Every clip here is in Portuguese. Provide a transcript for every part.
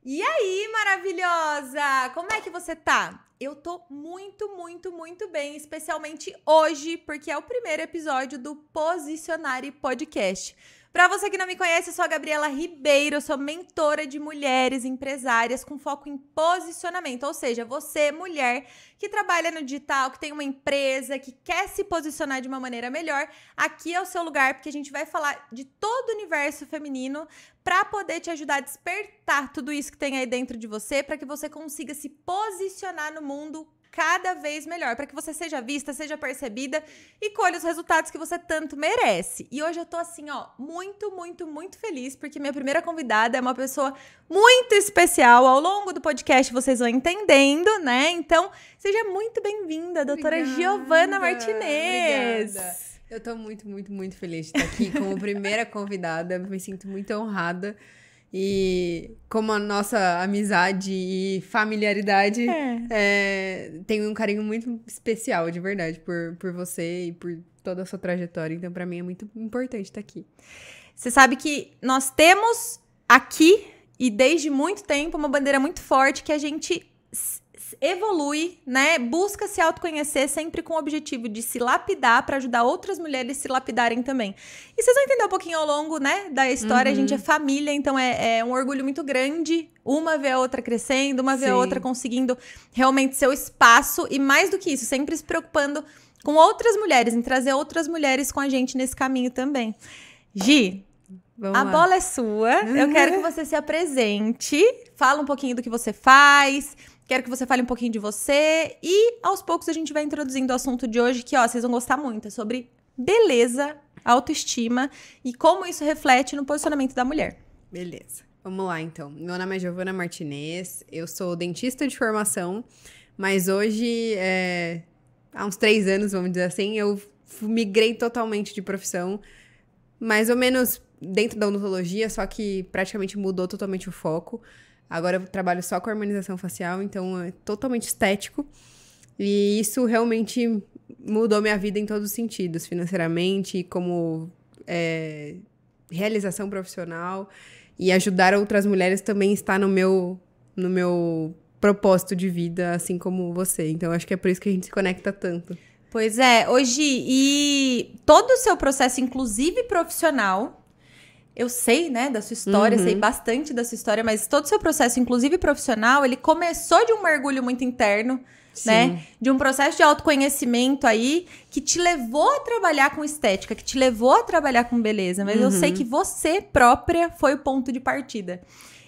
E aí, maravilhosa! Como é que você tá? Eu tô muito bem, especialmente hoje, porque é o primeiro episódio do Posicionare Podcast. Pra você que não me conhece, eu sou a Gabriela Ribeiro, eu sou mentora de mulheres empresárias com foco em posicionamento, ou seja, você, mulher, que trabalha no digital, que tem uma empresa, que quer se posicionar de uma maneira melhor, aqui é o seu lugar, porque a gente vai falar de todo o universo feminino para poder te ajudar a despertar tudo isso que tem aí dentro de você, para que você consiga se posicionar no mundo cada vez melhor, para que você seja vista, seja percebida e colha os resultados que você tanto merece. E hoje eu tô assim, ó, muito feliz, porque minha primeira convidada é uma pessoa muito especial. Ao longo do podcast vocês vão entendendo, né? Então, seja muito bem-vinda, doutora Giovana Martinez. Obrigada. Eu tô muito feliz de estar aqui como primeira convidada. Me sinto muito honrada. E como a nossa amizade e familiaridade tem um carinho muito especial, de verdade, por você e por toda a sua trajetória. Então, pra mim, é muito importante estar aqui. Você sabe que nós temos aqui, e desde muito tempo, uma bandeira muito forte que a gente evolui, né? Busca se autoconhecer sempre com o objetivo de se lapidar para ajudar outras mulheres a se lapidarem também. E vocês vão entender um pouquinho ao longo, né, da história. A gente é família, então é um orgulho muito grande. Uma vê a outra crescendo, uma vê a outra conseguindo realmente seu espaço. E mais do que isso, sempre se preocupando com outras mulheres, em trazer outras mulheres com a gente nesse caminho também. Gi, a bola é sua. Eu quero que você se apresente, fala um pouquinho do que você faz. Quero que você fale um pouquinho de você e, aos poucos, a gente vai introduzindo o assunto de hoje, que, ó, vocês vão gostar muito. É sobre beleza, autoestima e como isso reflete no posicionamento da mulher. Beleza. Vamos lá, então. Meu nome é Giovana Martinez, eu sou dentista de formação, mas hoje, há uns 3 anos, vamos dizer assim, eu migrei totalmente de profissão, mais ou menos dentro da odontologia, só que praticamente mudou totalmente o foco. Agora eu trabalho só com harmonização facial, então é totalmente estético. E isso realmente mudou minha vida em todos os sentidos, financeiramente, como realização profissional. E ajudar outras mulheres também está no meu propósito de vida, assim como você. Então acho que é por isso que a gente se conecta tanto. Pois é, hoje, e todo o seu processo, inclusive profissional... Eu sei, né, da sua história, sei bastante da sua história, mas todo o seu processo, inclusive profissional, ele começou de um mergulho muito interno, né? De um processo de autoconhecimento aí, que te levou a trabalhar com estética, que te levou a trabalhar com beleza. Mas eu sei que você própria foi o ponto de partida.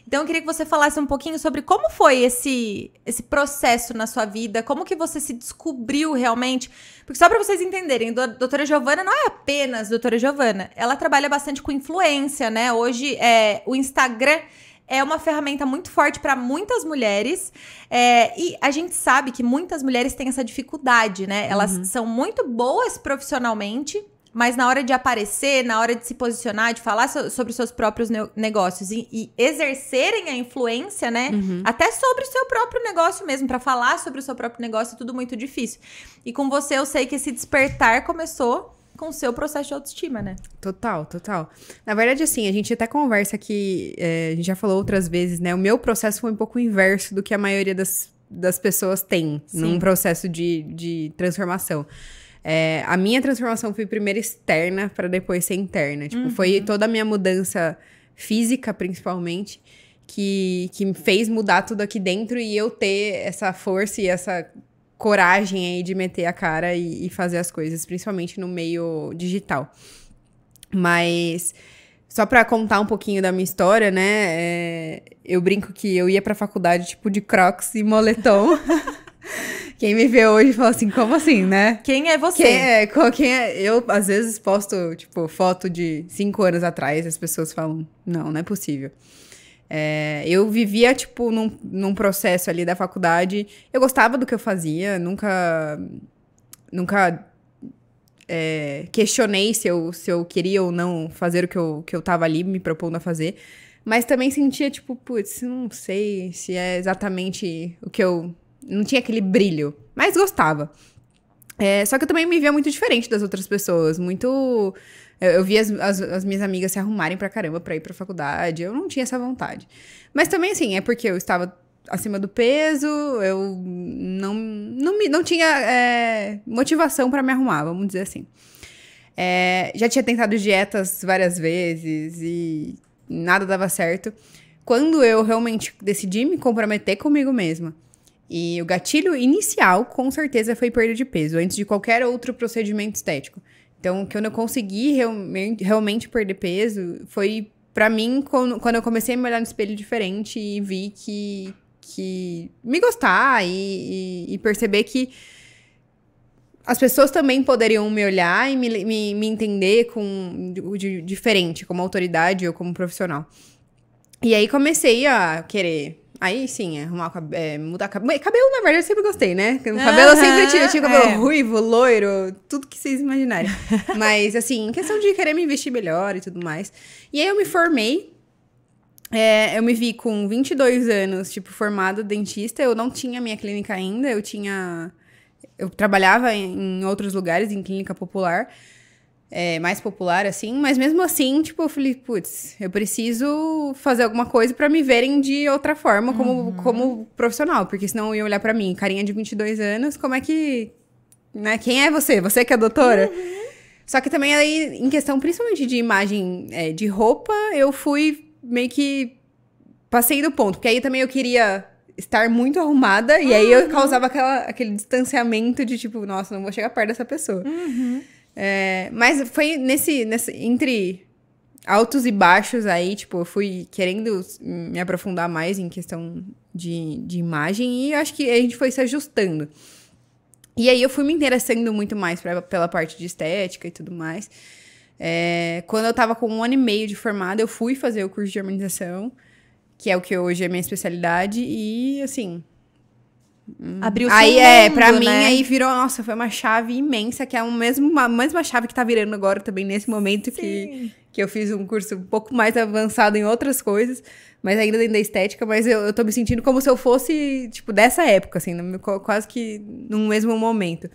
Então, eu queria que você falasse um pouquinho sobre como foi esse processo na sua vida, como que você se descobriu realmente. Porque só para vocês entenderem, doutora Giovana não é apenas doutora Giovana, ela trabalha bastante com influência, né? Hoje, o Instagram é uma ferramenta muito forte para muitas mulheres, e a gente sabe que muitas mulheres têm essa dificuldade, né? Elas são muito boas profissionalmente, mas na hora de aparecer, na hora de se posicionar, de falar sobre os seus próprios negócios e exercerem a influência, né? Até sobre o seu próprio negócio mesmo, pra falar sobre o seu próprio negócio, é tudo muito difícil. E com você, eu sei que esse despertar começou com o seu processo de autoestima, né? Total. Na verdade, assim, a gente até conversa que a gente já falou outras vezes, né? O meu processo foi um pouco o inverso do que a maioria das pessoas tem num processo de transformação. A minha transformação foi primeiro externa para depois ser interna. Tipo, foi toda a minha mudança física, principalmente, que me fez mudar tudo aqui dentro e eu ter essa força e essa coragem aí de meter a cara e fazer as coisas, principalmente no meio digital. Mas, só pra contar um pouquinho da minha história, né? Eu brinco que eu ia pra faculdade, tipo, de Crocs e moletom. Quem me vê hoje fala assim, como assim, né? Quem é você? Quem é? Eu, às vezes, posto, tipo, foto de 5 anos atrás, as pessoas falam, não é possível. Eu vivia, tipo, num processo ali da faculdade, eu gostava do que eu fazia, nunca questionei se eu queria ou não fazer o que eu tava ali me propondo a fazer, mas também sentia, tipo, putz, não sei se é exatamente o que eu... Não tinha aquele brilho, mas gostava. Só que eu também me via muito diferente das outras pessoas. Muito... Eu via as minhas amigas se arrumarem pra caramba pra ir pra faculdade. Eu não tinha essa vontade. Mas também, assim, é porque eu estava acima do peso, eu não tinha motivação pra me arrumar, vamos dizer assim. Já tinha tentado dietas várias vezes e nada dava certo. Quando eu realmente decidi me comprometer comigo mesma, e o gatilho inicial, com certeza, foi perda de peso, antes de qualquer outro procedimento estético. Então, quando eu consegui realmente perder peso, foi pra mim quando eu comecei a me olhar no espelho diferente e vi que me gostar e perceber que as pessoas também poderiam me olhar e me entender diferente, como autoridade ou como profissional. E aí comecei a querer... Aí sim, arrumar mudar cabelo. Cabelo, na verdade, eu sempre gostei, né? Cabelo eu sempre tive. Eu tinha cabelo ruivo, loiro, tudo que vocês imaginarem. Mas, assim, em questão de querer me vestir melhor e tudo mais. E aí eu me formei. Eu me vi com 22 anos, tipo, formada dentista. Eu não tinha minha clínica ainda. Eu trabalhava em outros lugares, em clínica popular. Mais popular, assim. Mas mesmo assim, tipo, eu falei, putz, eu preciso fazer alguma coisa pra me verem de outra forma como profissional. Porque senão eu ia olhar pra mim, carinha de 22 anos, como é que... Né? Quem é você? Você que é a doutora? Só que também aí, em questão principalmente de imagem de roupa, eu fui meio que... Passei do ponto. Porque aí também eu queria estar muito arrumada. E aí eu causava aquele distanciamento de tipo, nossa, não vou chegar perto dessa pessoa. Mas foi entre altos e baixos aí, tipo, eu fui querendo me aprofundar mais em questão de imagem e acho que a gente foi se ajustando. E aí eu fui me interessando muito mais pela parte de estética e tudo mais. Quando eu tava com 1 ano e meio de formada, eu fui fazer o curso de harmonização, que é o que hoje é minha especialidade, e assim... Abriu seu aí mundo, pra mim, né? aí virou, nossa, foi uma chave imensa, que é a mesma chave que tá virando agora também nesse momento que eu fiz um curso um pouco mais avançado em outras coisas, mas ainda dentro da estética, mas eu tô me sentindo como se eu fosse, tipo, dessa época, assim, quase que no mesmo momento.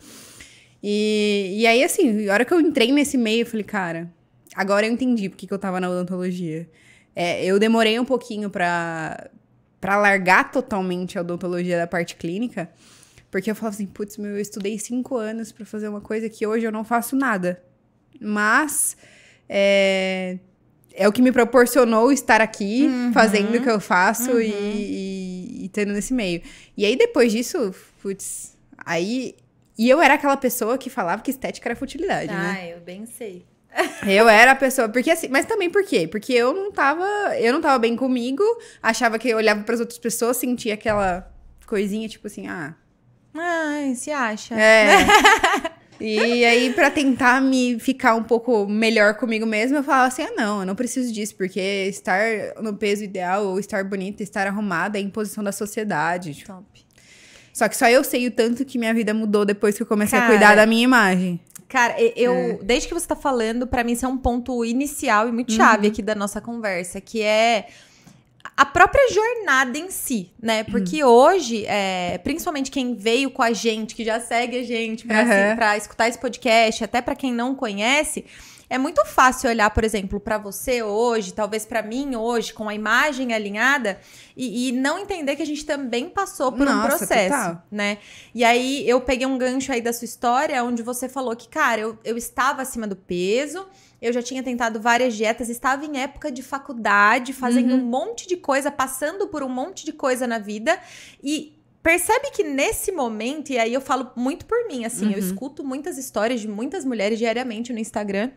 E aí, assim, a hora que eu entrei nesse meio, eu falei, cara, agora eu entendi porque que eu tava na odontologia. Eu demorei um pouquinho pra largar totalmente a odontologia da parte clínica, porque eu falava assim, putz, eu estudei 5 anos pra fazer uma coisa que hoje eu não faço nada. Mas é o que me proporcionou estar aqui, fazendo o que eu faço e tendo nesse meio. E aí, depois disso, putz, aí... E eu era aquela pessoa que falava que estética era futilidade, né? Eu bem sei. Eu era a pessoa, porque assim, mas também por quê? Porque eu não tava bem comigo, achava que eu olhava para as outras pessoas, sentia aquela coisinha, tipo assim, se acha. E aí, pra tentar me ficar um pouco melhor comigo mesma, eu falava assim, não, eu não preciso disso, porque estar no peso ideal, ou estar bonita, estar arrumada é imposição da sociedade. Top. Só que só eu sei o tanto que minha vida mudou depois que eu comecei a cuidar da minha imagem. Cara, desde que você tá falando, pra mim isso é um ponto inicial e muito chave aqui da nossa conversa, que é a própria jornada em si, né? Porque hoje, principalmente quem veio com a gente, que já segue a gente pra escutar esse podcast, até pra quem não conhece, é muito fácil olhar, por exemplo, pra você hoje, talvez pra mim hoje, com a imagem alinhada, e não entender que a gente também passou por um processo, total. né? E aí, eu peguei um gancho aí da sua história, onde você falou que, cara, eu estava acima do peso, eu já tinha tentado várias dietas, estava em época de faculdade, fazendo um monte de coisa, passando por um monte de coisa na vida, e... Percebe que nesse momento, e aí eu falo muito por mim, assim, eu escuto muitas histórias de muitas mulheres diariamente no Instagram,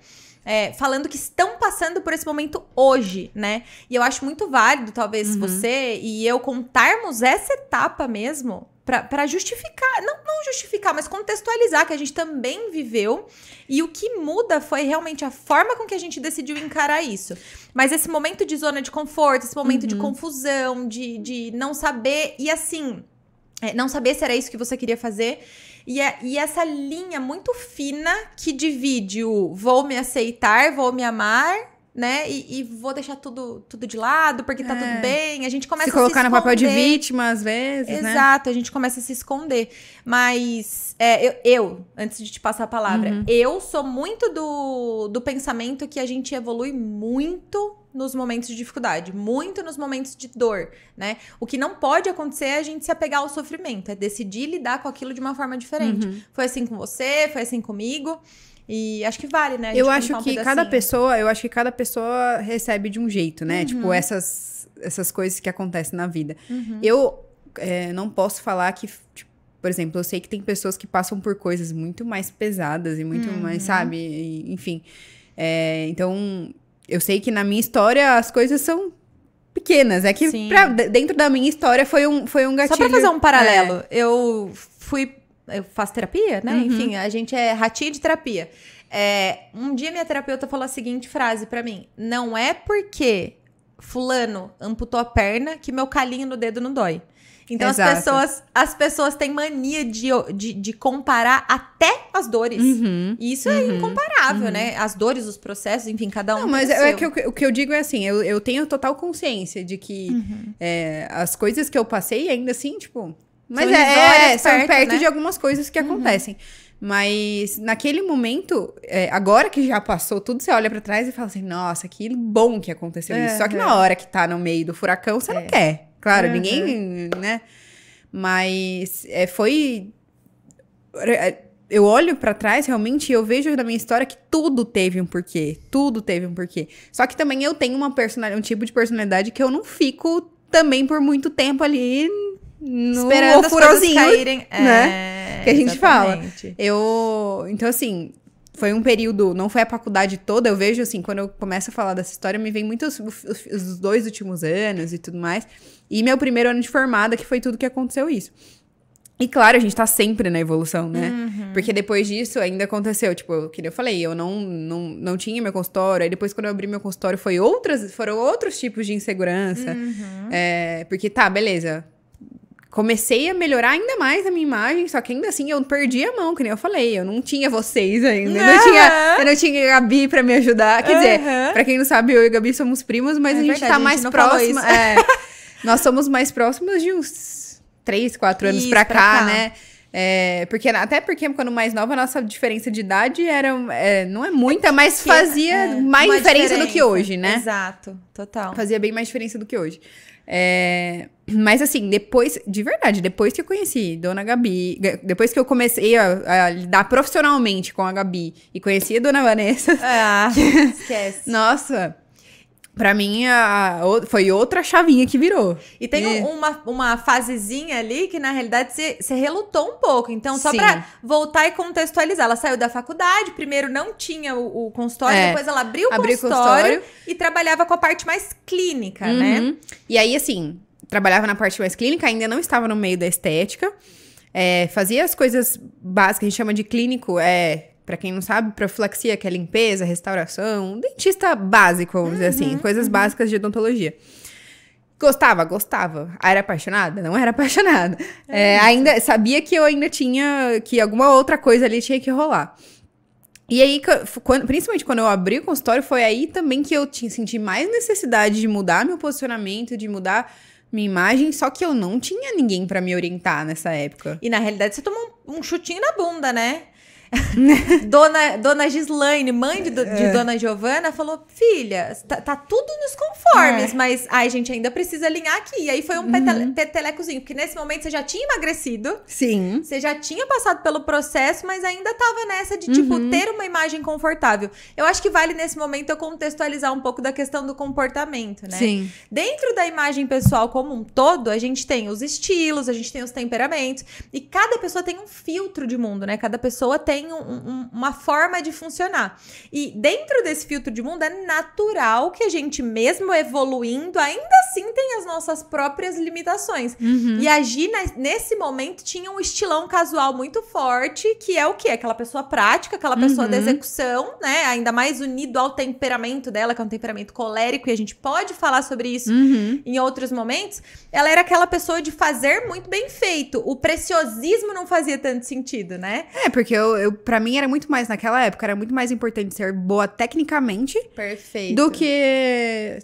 falando que estão passando por esse momento hoje, né? E eu acho muito válido, talvez, você e eu contarmos essa etapa mesmo pra justificar, não justificar, mas contextualizar que a gente também viveu. E o que muda foi realmente a forma com que a gente decidiu encarar isso. Mas esse momento de zona de conforto, esse momento de confusão, de não saber, e assim... não saber se era isso que você queria fazer. E essa linha muito fina que divide o vou me aceitar, vou me amar, né? E vou deixar tudo de lado, porque tá tudo bem. A gente começa a se colocar no papel de esconder. vítima, às vezes, né? Exato, a gente começa a se esconder. Mas antes de te passar a palavra, eu sou muito do pensamento que a gente evolui muito nos momentos de dificuldade, muito nos momentos de dor, né? O que não pode acontecer é a gente se apegar ao sofrimento, é decidir lidar com aquilo de uma forma diferente. Foi assim com você, foi assim comigo. E acho que vale, né? Eu acho que cada pessoa recebe de um jeito, né? Tipo, essas coisas que acontecem na vida. Eu não posso falar que, tipo, por exemplo, eu sei que tem pessoas que passam por coisas muito mais pesadas e muito mais, sabe? Enfim. Então, eu sei que na minha história as coisas são pequenas. É que dentro da minha história foi um gatilho. Só pra fazer um paralelo, eu faço terapia, né? Enfim, a gente é ratinho de terapia. Um dia minha terapeuta falou a seguinte frase pra mim: não é porque fulano amputou a perna que meu calinho no dedo não dói. Então as pessoas têm mania de comparar até as dores. E isso é incomparável, né? As dores, os processos, enfim, cada um. Não, mas o que eu digo é assim, eu tenho total consciência de que as coisas que eu passei ainda assim, tipo... Mas são perto, né? De algumas coisas que acontecem. Mas naquele momento, agora que já passou tudo, você olha pra trás e fala assim, nossa, que bom que aconteceu isso. Só que na hora que tá no meio do furacão, você não quer. Claro, ninguém, né? Mas foi... Eu olho pra trás, realmente, e eu vejo na minha história que tudo teve um porquê. Tudo teve um porquê. Só que também eu tenho um tipo de personalidade que eu não fico também por muito tempo ali... esperando as coisas caírem, né? Que a gente fala. Então, assim, foi um período, não foi a faculdade toda, eu vejo, assim, quando eu começo a falar dessa história, me vem muito os 2 últimos anos e tudo mais. E meu primeiro ano de formada, que foi tudo que aconteceu isso. E claro, a gente tá sempre na evolução, né? Porque depois disso ainda aconteceu, tipo, que eu falei, eu não tinha meu consultório, aí depois quando eu abri meu consultório foram outros tipos de insegurança. Porque beleza. Comecei a melhorar ainda mais a minha imagem, só que ainda assim eu perdi a mão, que nem eu falei. Eu não tinha vocês ainda. Eu não tinha a Gabi pra me ajudar. Quer dizer, pra quem não sabe, eu e a Gabi somos primos, mas a gente tá mais próxima. Nós somos mais próximos de uns 3, 4 anos pra cá, né? Até porque quando mais nova, a nossa diferença de idade não é muita, mas fazia mais diferença do que hoje, né? Exato, total. Fazia bem mais diferença do que hoje. Mas assim, depois que eu conheci Dona Gabi, depois que eu comecei a lidar profissionalmente com a Gabi e conheci a Dona Vanessa... esquece. Nossa... Pra mim, foi outra chavinha que virou. E tem uma fasezinha ali que, na realidade, você relutou um pouco. Então, só pra voltar e contextualizar. Ela saiu da faculdade, primeiro não tinha o consultório, depois ela abriu o consultório e trabalhava com a parte mais clínica, né? E aí, assim, trabalhava na parte mais clínica, ainda não estava no meio da estética. Fazia as coisas básicas, a gente chama de clínico, pra quem não sabe, profilaxia, que é limpeza, restauração, dentista básico, vamos dizer assim, coisas básicas de odontologia. Gostava. Era apaixonada? Não era apaixonada. Ainda sabia que eu ainda tinha, que alguma outra coisa ali tinha que rolar. E aí, principalmente quando eu abri o consultório, foi aí também que eu senti mais necessidade de mudar meu posicionamento, de mudar minha imagem, só que eu não tinha ninguém pra me orientar nessa época. E na realidade, você tomou um chutinho na bunda, né? Dona Gislaine, mãe de Dona Giovana, falou: filha, tá tudo nos conformes, mas a gente ainda precisa alinhar aqui. E aí foi um petelecozinho, porque nesse momento você já tinha emagrecido. Sim. Você já tinha passado pelo processo, mas ainda tava nessa de, tipo, ter uma imagem confortável. Eu acho que vale nesse momento eu contextualizar um pouco da questão do comportamento, né? Sim. Dentro da imagem pessoal como um todo, a gente tem os estilos, a gente tem os temperamentos, e cada pessoa tem um filtro de mundo, né? Cada pessoa tem uma forma de funcionar. E dentro desse filtro de mundo, é natural que a gente, mesmo evoluindo, ainda assim tem as nossas próprias limitações. E a Gi, nesse momento, tinha um estilão casual muito forte, que é o quê? Aquela pessoa prática, aquela pessoa da execução, né? Ainda mais unido ao temperamento dela, que é um temperamento colérico, e a gente pode falar sobre isso em outros momentos. Ela era aquela pessoa de fazer muito bem feito. O preciosismo não fazia tanto sentido, né? Porque eu pra mim era muito mais, naquela época, era muito mais importante ser boa tecnicamente. Perfeito. Do que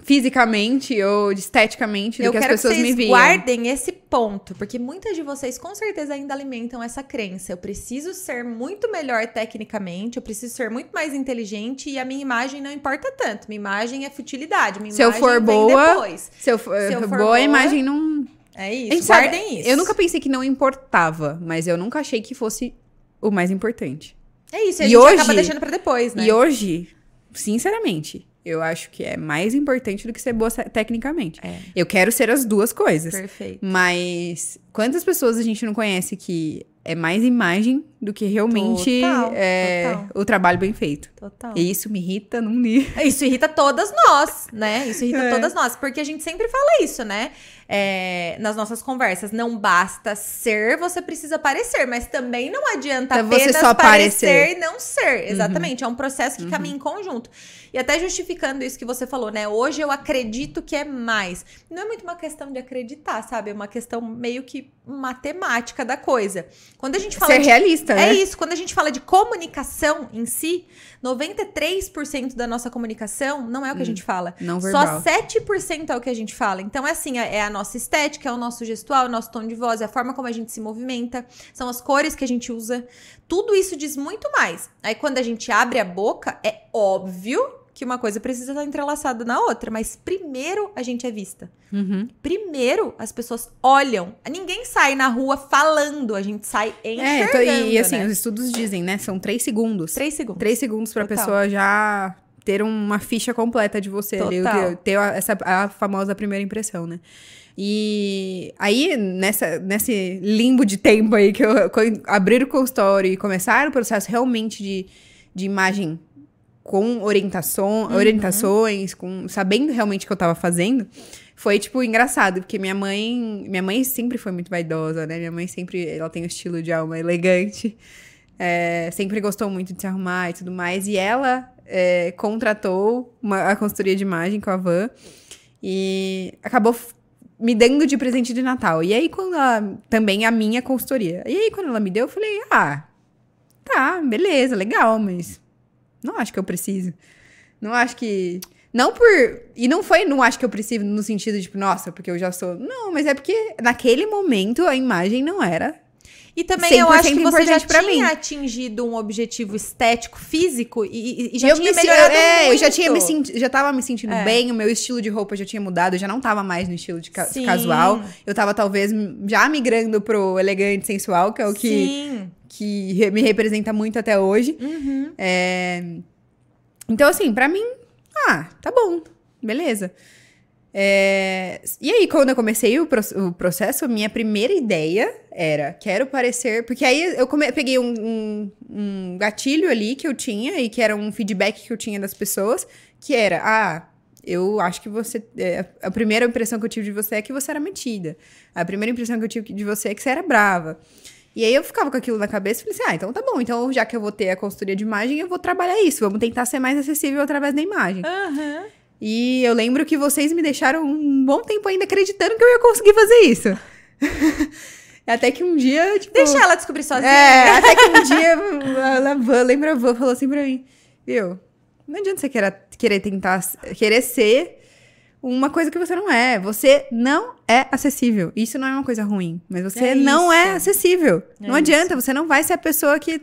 fisicamente ou esteticamente, do que as pessoas me viam. Guardem esse ponto, porque muitas de vocês com certeza ainda alimentam essa crença. Eu preciso ser muito melhor tecnicamente, eu preciso ser muito mais inteligente e a minha imagem não importa tanto. Minha imagem é futilidade, minha se eu imagem for vem boa, depois. Se eu for boa, a imagem não... É isso, guardem isso. Eu nunca pensei que não importava, mas eu nunca achei que fosse o mais importante. É isso, a gente acaba deixando pra depois, né? E hoje, sinceramente, eu acho que é mais importante do que ser boa tecnicamente. Eu quero ser as duas coisas. Perfeito. Mas quantas pessoas a gente não conhece que é mais imagem do que realmente total. o trabalho bem feito? Total. E isso me irrita num nível. Isso irrita todas nós, né? Isso irrita todas nós. Porque a gente sempre fala isso, né? Nas nossas conversas. Não basta ser, você precisa parecer. Mas também não adianta então, apenas você só parecer e não ser. Exatamente. É um processo que caminha em conjunto. E até justificando isso que você falou, né? Hoje eu acredito que é mais. Não é muito uma questão de acreditar, sabe? É uma questão meio que matemática da coisa. Quando a gente fala ser realista, né? É isso. Quando a gente fala de comunicação em si, 93% da nossa comunicação não é o que a gente fala. Não verbal. Só 7% é o que a gente fala. Então, é assim, é a nossa estética, é o nosso gestual, é o nosso tom de voz, é a forma como a gente se movimenta, são as cores que a gente usa. Tudo isso diz muito mais. Aí, quando a gente abre a boca, é óbvio que uma coisa precisa estar entrelaçada na outra, mas primeiro a gente é vista. Primeiro as pessoas olham. Ninguém sai na rua falando, a gente sai enxergando, e assim, né? os estudos dizem, né? São 3 segundos. 3 segundos. 3 segundos pra pessoa já ter uma ficha completa de você. Ali, ter a famosa primeira impressão, né? E aí, nesse limbo de tempo aí, que eu abrir o consultório e começar o processo realmente de imagem com orientações, sabendo realmente o que eu tava fazendo, foi, tipo, engraçado, porque minha mãe sempre foi muito vaidosa, né? Minha mãe ela tem um estilo de alma elegante, sempre gostou muito de se arrumar e tudo mais, e ela contratou a consultoria de imagem com a Van, e acabou me dando de presente de Natal. E aí, também a minha consultoria. E aí, quando ela me deu, eu falei, tá, beleza, legal, mas não acho que eu preciso. Não acho que... E não acho que eu preciso no sentido de, tipo, nossa, porque eu já sou... Não, mas é porque naquele momento a imagem não era... E também eu acho que você já tinha atingido um objetivo estético, físico e já tinha melhorado muito. Eu já tava me sentindo bem, o meu estilo de roupa já tinha mudado, eu já não tava mais no estilo de casual. Eu tava, talvez, já migrando pro elegante sensual, que é o que me representa muito até hoje. Então, assim, pra mim, tá bom, beleza. E aí, quando eu comecei o processo, minha primeira ideia era, quero parecer... Porque aí eu peguei um gatilho ali que eu tinha, e que era um feedback que eu tinha das pessoas, que era, eu acho que você... a primeira impressão que eu tive de você é que você era metida. A primeira impressão que eu tive de você é que você era brava. E aí eu ficava com aquilo na cabeça e falei assim, então tá bom. Então, já que eu vou ter a consultoria de imagem, eu vou trabalhar isso. Vamos tentar ser mais acessível através da imagem. E eu lembro que vocês me deixaram um bom tempo ainda acreditando que eu ia conseguir fazer isso. Até que um dia, tipo... Deixa ela descobrir sozinha. Até que um dia, a Van falou assim pra mim, viu, não adianta você querer ser uma coisa que você não é. Você não é acessível. Isso não é uma coisa ruim, mas você não é acessível. Não adianta, você não vai ser a pessoa que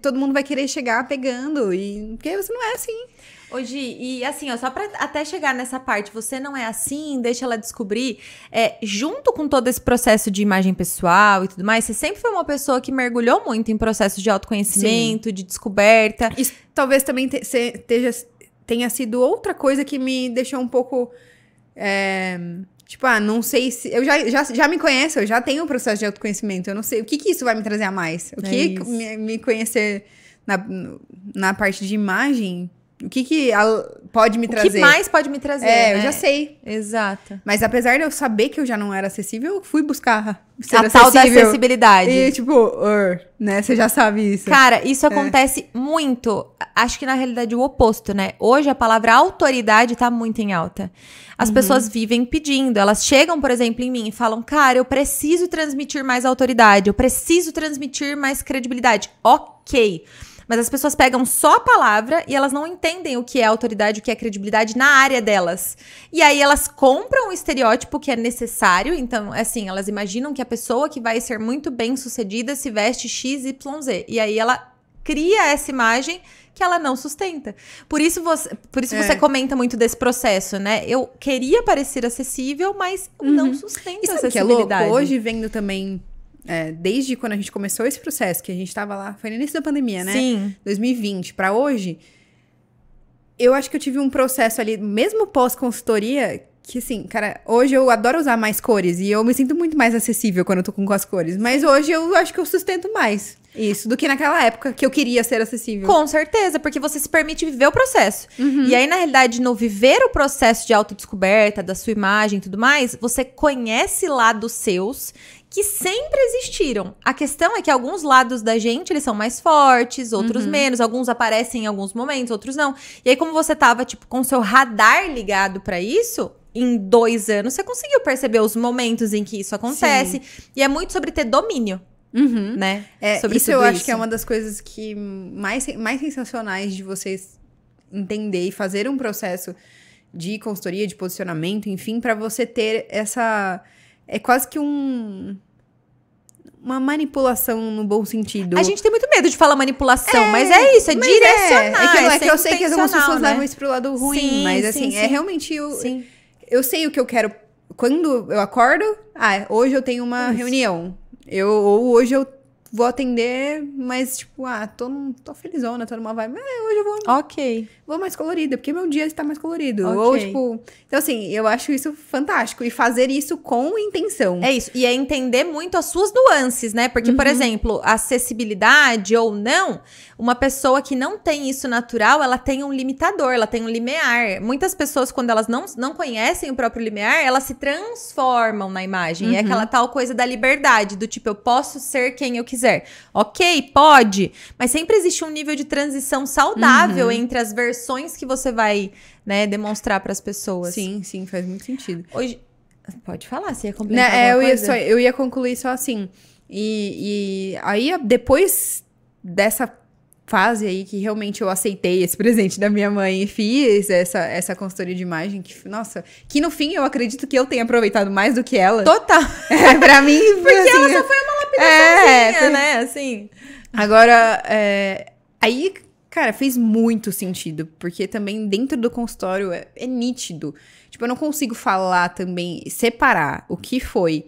todo mundo vai querer chegar pegando, porque você não é assim. Hoje, e assim, só pra até chegar nessa parte, você não é assim, deixa ela descobrir, junto com todo esse processo de imagem pessoal e tudo mais, você sempre foi uma pessoa que mergulhou muito em processos de autoconhecimento, de descoberta. Isso talvez também tenha sido outra coisa que me deixou um pouco, tipo, não sei se... Eu já me conheço, eu já tenho um processo de autoconhecimento, eu não sei, o que isso vai me trazer a mais? O que me conhecer na parte de imagem... O que pode me trazer? O que mais pode me trazer, né? Eu já sei. Exato. Mas apesar de eu saber que eu já não era acessível, eu fui buscar ser a tal da acessibilidade. E tipo, né? Você já sabe isso. Cara, isso acontece muito. Acho que na realidade o oposto, né? Hoje a palavra autoridade tá muito em alta. As pessoas vivem pedindo. Elas chegam, por exemplo, em mim e falam, cara, eu preciso transmitir mais autoridade. Eu preciso transmitir mais credibilidade. Ok. Mas as pessoas pegam só a palavra e elas não entendem o que é autoridade, o que é credibilidade na área delas. E aí elas compram o estereótipo que é necessário. Então, assim, elas imaginam que a pessoa que vai ser muito bem sucedida se veste XYZ. E aí ela cria essa imagem que ela não sustenta. Por isso você comenta muito desse processo, né? Eu queria parecer acessível, mas eu não sustento essa acessibilidade. Que é louco? Hoje vendo também... desde quando a gente começou esse processo, que a gente tava lá, foi no início da pandemia, né? Sim. 2020 pra hoje, eu acho que eu tive um processo ali, mesmo pós-consultoria, que assim, cara, hoje eu adoro usar mais cores e eu me sinto muito mais acessível quando eu tô com as cores. Mas hoje eu acho que eu sustento mais isso do que naquela época que eu queria ser acessível. Com certeza, porque você se permite viver o processo. E aí, na realidade, no viver o processo de autodescoberta, da sua imagem e tudo mais, você conhece lados seus que sempre existiram. A questão é que alguns lados da gente, eles são mais fortes, outros menos. Alguns aparecem em alguns momentos, outros não. E aí, como você tava, tipo, com o seu radar ligado pra isso, em 2 anos, você conseguiu perceber os momentos em que isso acontece. Sim. E é muito sobre ter domínio. Né? Sobre isso eu acho que é uma das coisas que mais sensacionais de vocês entender e fazer um processo de consultoria, de posicionamento, enfim, pra você ter essa... É quase que uma manipulação no bom sentido. A gente tem muito medo de falar manipulação, mas é isso, é direcionar. É que eu sei que algumas pessoas levam isso pro lado ruim, sim, mas assim, é realmente... Eu sei o que eu quero. Quando eu acordo, hoje eu tenho uma reunião. Ou hoje eu vou atender, mas tipo, tô felizona, tô numa vibe. Hoje eu vou... Vou mais colorida, porque meu dia está mais colorido. Ou tipo... Então assim, eu acho isso fantástico. E fazer isso com intenção. É isso. E é entender muito as suas nuances, né? Porque, por exemplo, acessibilidade ou não, uma pessoa que não tem isso natural, ela tem um limitador, ela tem um limiar. Muitas pessoas, quando elas não conhecem o próprio limiar, elas se transformam na imagem. É aquela tal coisa da liberdade, do tipo, eu posso ser quem eu quiser. Ok, pode. Mas sempre existe um nível de transição saudável entre as versões que você vai, né, demonstrar para as pessoas. Sim, faz muito sentido. Hoje, pode falar, você ia complementar alguma coisa? Eu ia concluir só assim. E aí, depois dessa fase aí que realmente eu aceitei esse presente da minha mãe e fiz essa consultoria de imagem, que no fim eu acredito que eu tenha aproveitado mais do que ela. Total. Pra mim, porque assim, ela só foi uma lapidaçãozinha, né, assim. Agora, aí... Cara, fez muito sentido, porque também dentro do consultório é nítido. Tipo, eu não consigo falar também, separar o que foi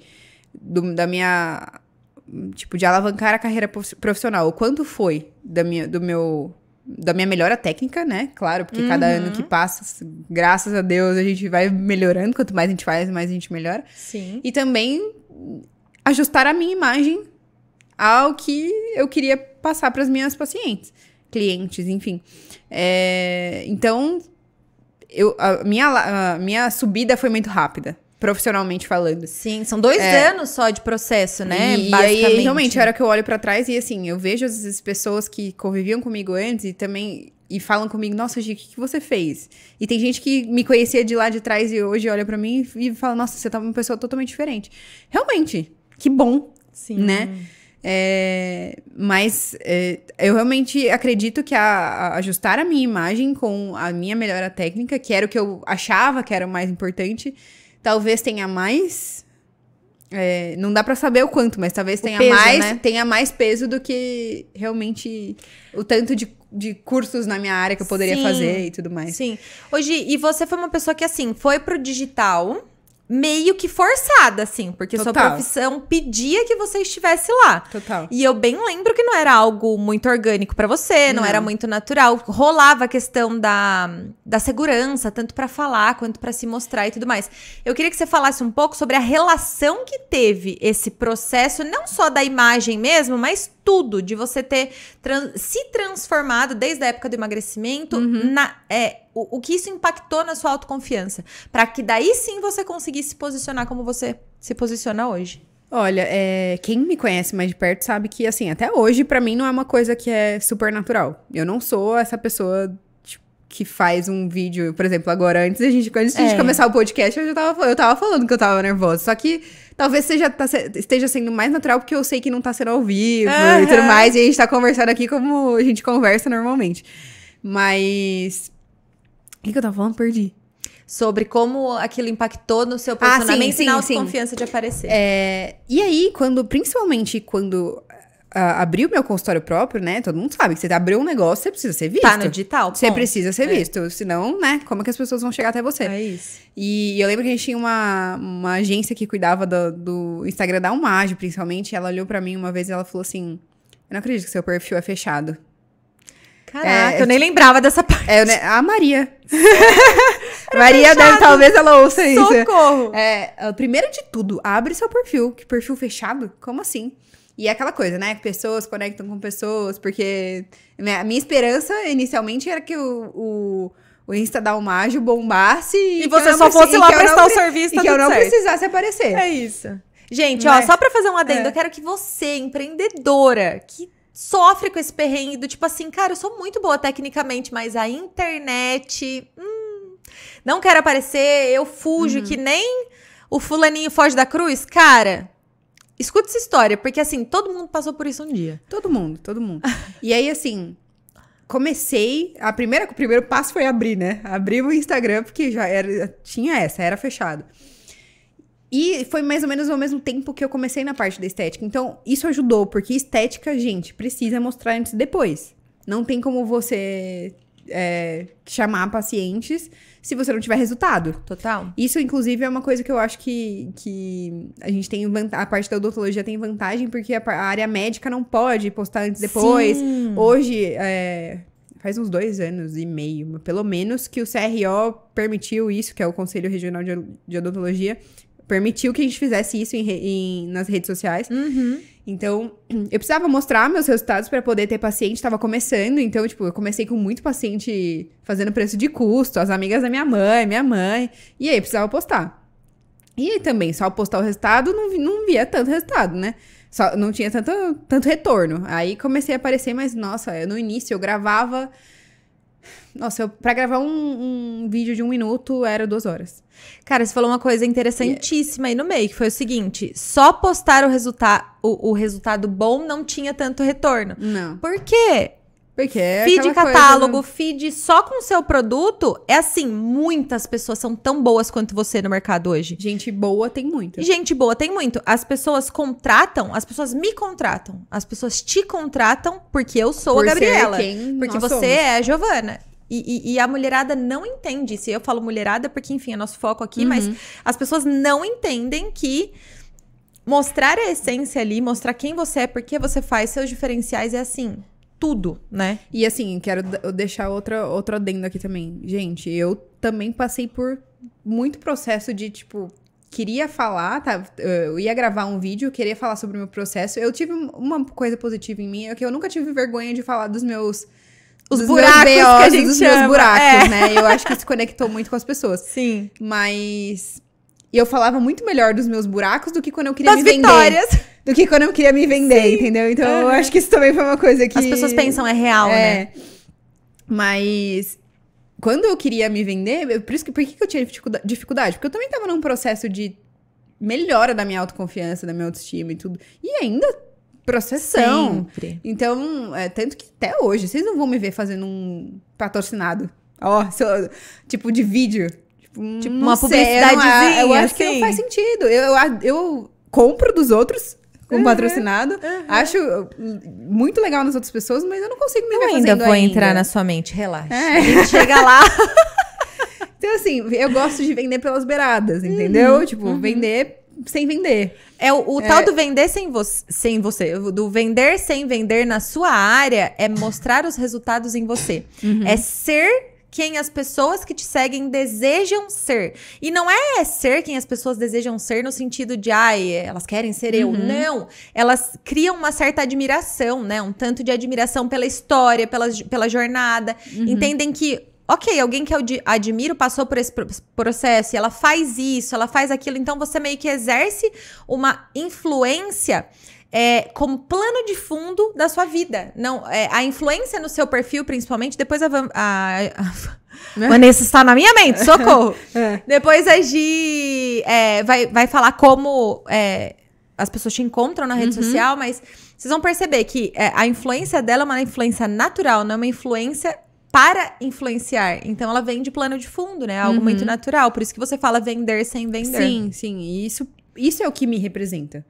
da minha... Tipo, de alavancar a carreira profissional. O quanto foi da minha melhora técnica, né? Claro, porque cada ano que passa, graças a Deus, a gente vai melhorando. Quanto mais a gente faz, mais a gente melhora. Sim. E também ajustar a minha imagem ao que eu queria passar para as minhas pacientes. Clientes, enfim. Então, a minha subida foi muito rápida, profissionalmente falando. Sim, são 2 anos só de processo, né? E aí, realmente, a hora que eu olho pra trás e assim, eu vejo as pessoas que conviviam comigo antes e também... E falam comigo, nossa, Gi, o que você fez? E tem gente que me conhecia de lá de trás e hoje olha pra mim e fala, nossa, você tá uma pessoa totalmente diferente. Realmente, que bom, né? Mas eu realmente acredito que ajustar a minha imagem com a minha melhora técnica, que era o que eu achava que era o mais importante, talvez tenha mais... não dá pra saber o quanto, mas talvez tenha peso, né? Tenha mais peso do que realmente o tanto de cursos na minha área que eu poderia fazer e tudo mais. Sim. Hoje, e você foi uma pessoa que, assim, foi pro digital... meio que forçada, assim, porque sua profissão pedia que você estivesse lá. Total. E eu bem lembro que não era algo muito orgânico pra você, não era muito natural. Rolava a questão da segurança, tanto pra falar quanto pra se mostrar e tudo mais. Eu queria que você falasse um pouco sobre a relação que teve esse processo, não só da imagem mesmo, mas tudo de você ter se transformado desde a época do emagrecimento, o que isso impactou na sua autoconfiança. Pra que daí sim você conseguisse se posicionar como você se posiciona hoje. Olha, quem me conhece mais de perto sabe que, assim, até hoje, pra mim, não é uma coisa que é super natural. Eu não sou essa pessoa que faz um vídeo, por exemplo, agora, antes da gente começar o podcast, eu tava falando que eu tava nervosa. Só que talvez esteja sendo mais natural, porque eu sei que não tá sendo ao vivo e tudo mais, e a gente tá conversando aqui como a gente conversa normalmente. Mas... O que eu tava falando? Perdi. Sobre como aquilo impactou no seu posicionamento e na autoconfiança de aparecer. E aí, principalmente quando abriu meu consultório próprio, né? Todo mundo sabe que você abriu um negócio, você precisa ser visto. Tá no digital. Você precisa ser visto. Senão, né? Como é que as pessoas vão chegar até você? É isso. E eu lembro que a gente tinha uma agência que cuidava do Instagram da Umage, principalmente. Ela olhou pra mim uma vez e ela falou assim: eu não acredito que seu perfil é fechado. Caraca, eu nem lembrava dessa parte. A Maria. Maria talvez ela ouça isso. Socorro! Primeiro de tudo, abre seu perfil. Que perfil fechado? Como assim? E é aquela coisa, né? Que pessoas conectam com pessoas, porque a minha esperança inicialmente era que o Insta da Umage bombasse e você só fosse lá prestar o serviço, e que eu não precisasse aparecer. É isso. Gente, ó, só pra fazer um adendo, eu quero que você, empreendedora, que sofre com esse perrengue do tipo assim, cara, eu sou muito boa tecnicamente, mas a internet... não quero aparecer, eu fujo que nem o fulaninho foge da cruz. Cara, escuta essa história, porque assim, todo mundo passou por isso um dia. Todo mundo. E aí, assim, comecei... O primeiro passo foi abrir, né? Abrir o Instagram, porque já era fechado. E foi mais ou menos ao mesmo tempo que eu comecei na parte da estética. Então, isso ajudou, porque estética, gente, precisa mostrar antes e depois. Não tem como você chamar pacientes se você não tiver resultado. Total. Isso, inclusive, é uma coisa que eu acho que a gente tem... A parte da odontologia tem vantagem, porque a área médica não pode postar antes e depois. Sim. Hoje, faz uns 2 anos e meio, pelo menos, que o CRO permitiu isso, que é o Conselho Regional de Odontologia, permitiu que a gente fizesse isso nas redes sociais. Então, eu precisava mostrar meus resultados para poder ter paciente. Estava começando, então, tipo, eu comecei com muito paciente fazendo preço de custo, as amigas da minha mãe. E aí, eu precisava postar. E também, só postar o resultado, não via tanto resultado, né? Não tinha tanto retorno. Aí, comecei a aparecer, mas, nossa, no início, eu gravava... Nossa, pra gravar um vídeo de 1 minuto era 2 horas. Cara, você falou uma coisa interessantíssima aí no meio, que foi o seguinte: só postar o resultado bom não tinha tanto retorno. Não. Por quê? Porque feed catálogo, feed só com o seu produto, é assim, muitas pessoas são tão boas quanto você no mercado hoje. Gente boa tem muito. Gente boa tem muito. As pessoas as pessoas me contratam, as pessoas te contratam porque eu sou a Gabriela. Porque você é a Giovana. E a mulherada não entende isso. E eu falo mulherada porque, enfim, é nosso foco aqui, mas as pessoas não entendem que mostrar a essência ali, mostrar quem você é, por que você faz, seus diferenciais, é assim, tudo, né? E assim, quero deixar outro adendo aqui também. Gente, eu também passei por muito processo de, tipo, queria falar, tá? Eu ia gravar um vídeo, queria falar sobre o meu processo. Eu tive uma coisa positiva em mim, é que eu nunca tive vergonha de falar dos meus... Os buracos que a gente dos chama. Meus buracos, né? Eu acho que isso conectou muito com as pessoas. Sim. Mas eu falava muito melhor dos meus buracos do que quando eu queria me vitórias. Vender. Do que quando eu queria me vender, Sim. entendeu? Então, eu acho que isso também foi uma coisa que... As pessoas pensam é real, né? Mas quando eu queria me vender... Por que eu tinha dificuldade? Porque eu também tava num processo de melhora da minha autoconfiança, da minha autoestima e tudo. E ainda... processão. Sempre. Então, tanto que até hoje, vocês não vão me ver fazendo um patrocinado. Tipo de vídeo. Tipo uma publicidadezinha. Eu acho que não faz sentido. Eu compro dos outros com patrocinado. Acho muito legal nas outras pessoas, mas eu não consigo me ver fazendo ainda. Eu ainda vou entrar na sua mente, relaxa. A gente chega lá. Então, assim, eu gosto de vender pelas beiradas, entendeu? Tipo, vender... sem vender. O tal do vender sem você. Do vender sem vender na sua área é mostrar os resultados em você. É ser quem as pessoas que te seguem desejam ser. E não é ser quem as pessoas desejam ser no sentido de, elas querem ser eu. Não. Elas criam uma certa admiração, né? Um tanto de admiração pela história, pela jornada. Entendem que, ok, alguém que eu admiro passou por esse processo e ela faz isso, ela faz aquilo. Então, você meio que exerce uma influência como plano de fundo da sua vida. Não, a influência no seu perfil, principalmente, depois Vanessa está na minha mente, socorro! Depois a Gi vai falar como as pessoas te encontram na rede social, mas vocês vão perceber que a influência dela é uma influência natural, não é uma influência para influenciar. Então, ela vem de plano de fundo, né? Algo muito natural. Por isso que você fala vender sem vender. Sim. E isso é o que me representa.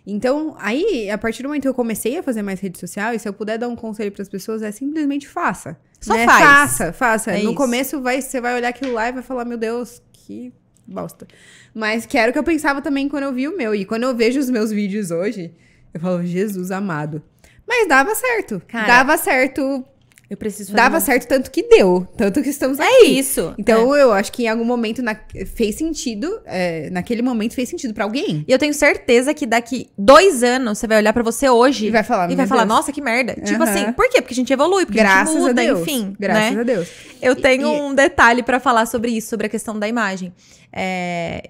Então, aí, a partir do momento que eu comecei a fazer mais rede social, e se eu puder dar um conselho para as pessoas, é simplesmente faça. Só né? faz. Faça. É no isso. começo, você vai olhar aquilo lá e vai falar, meu Deus, que bosta. Mas que era o que eu pensava também quando eu vi o meu. E quando eu vejo os meus vídeos hoje, eu falo, Jesus amado. Mas dava certo. Cara, dava certo. Eu preciso fazer Dava certo tanto que deu. Tanto que estamos aqui. É isso. Então, eu acho que em algum momento fez sentido. Naquele momento fez sentido pra alguém. E eu tenho certeza que daqui 2 anos você vai olhar pra você hoje E vai falar, Deus, nossa, que merda. Tipo assim, por quê? Porque a gente evolui, porque Graças a gente muda, a Deus. enfim. Graças né? a Deus. Eu tenho um detalhe pra falar sobre isso, sobre a questão da imagem.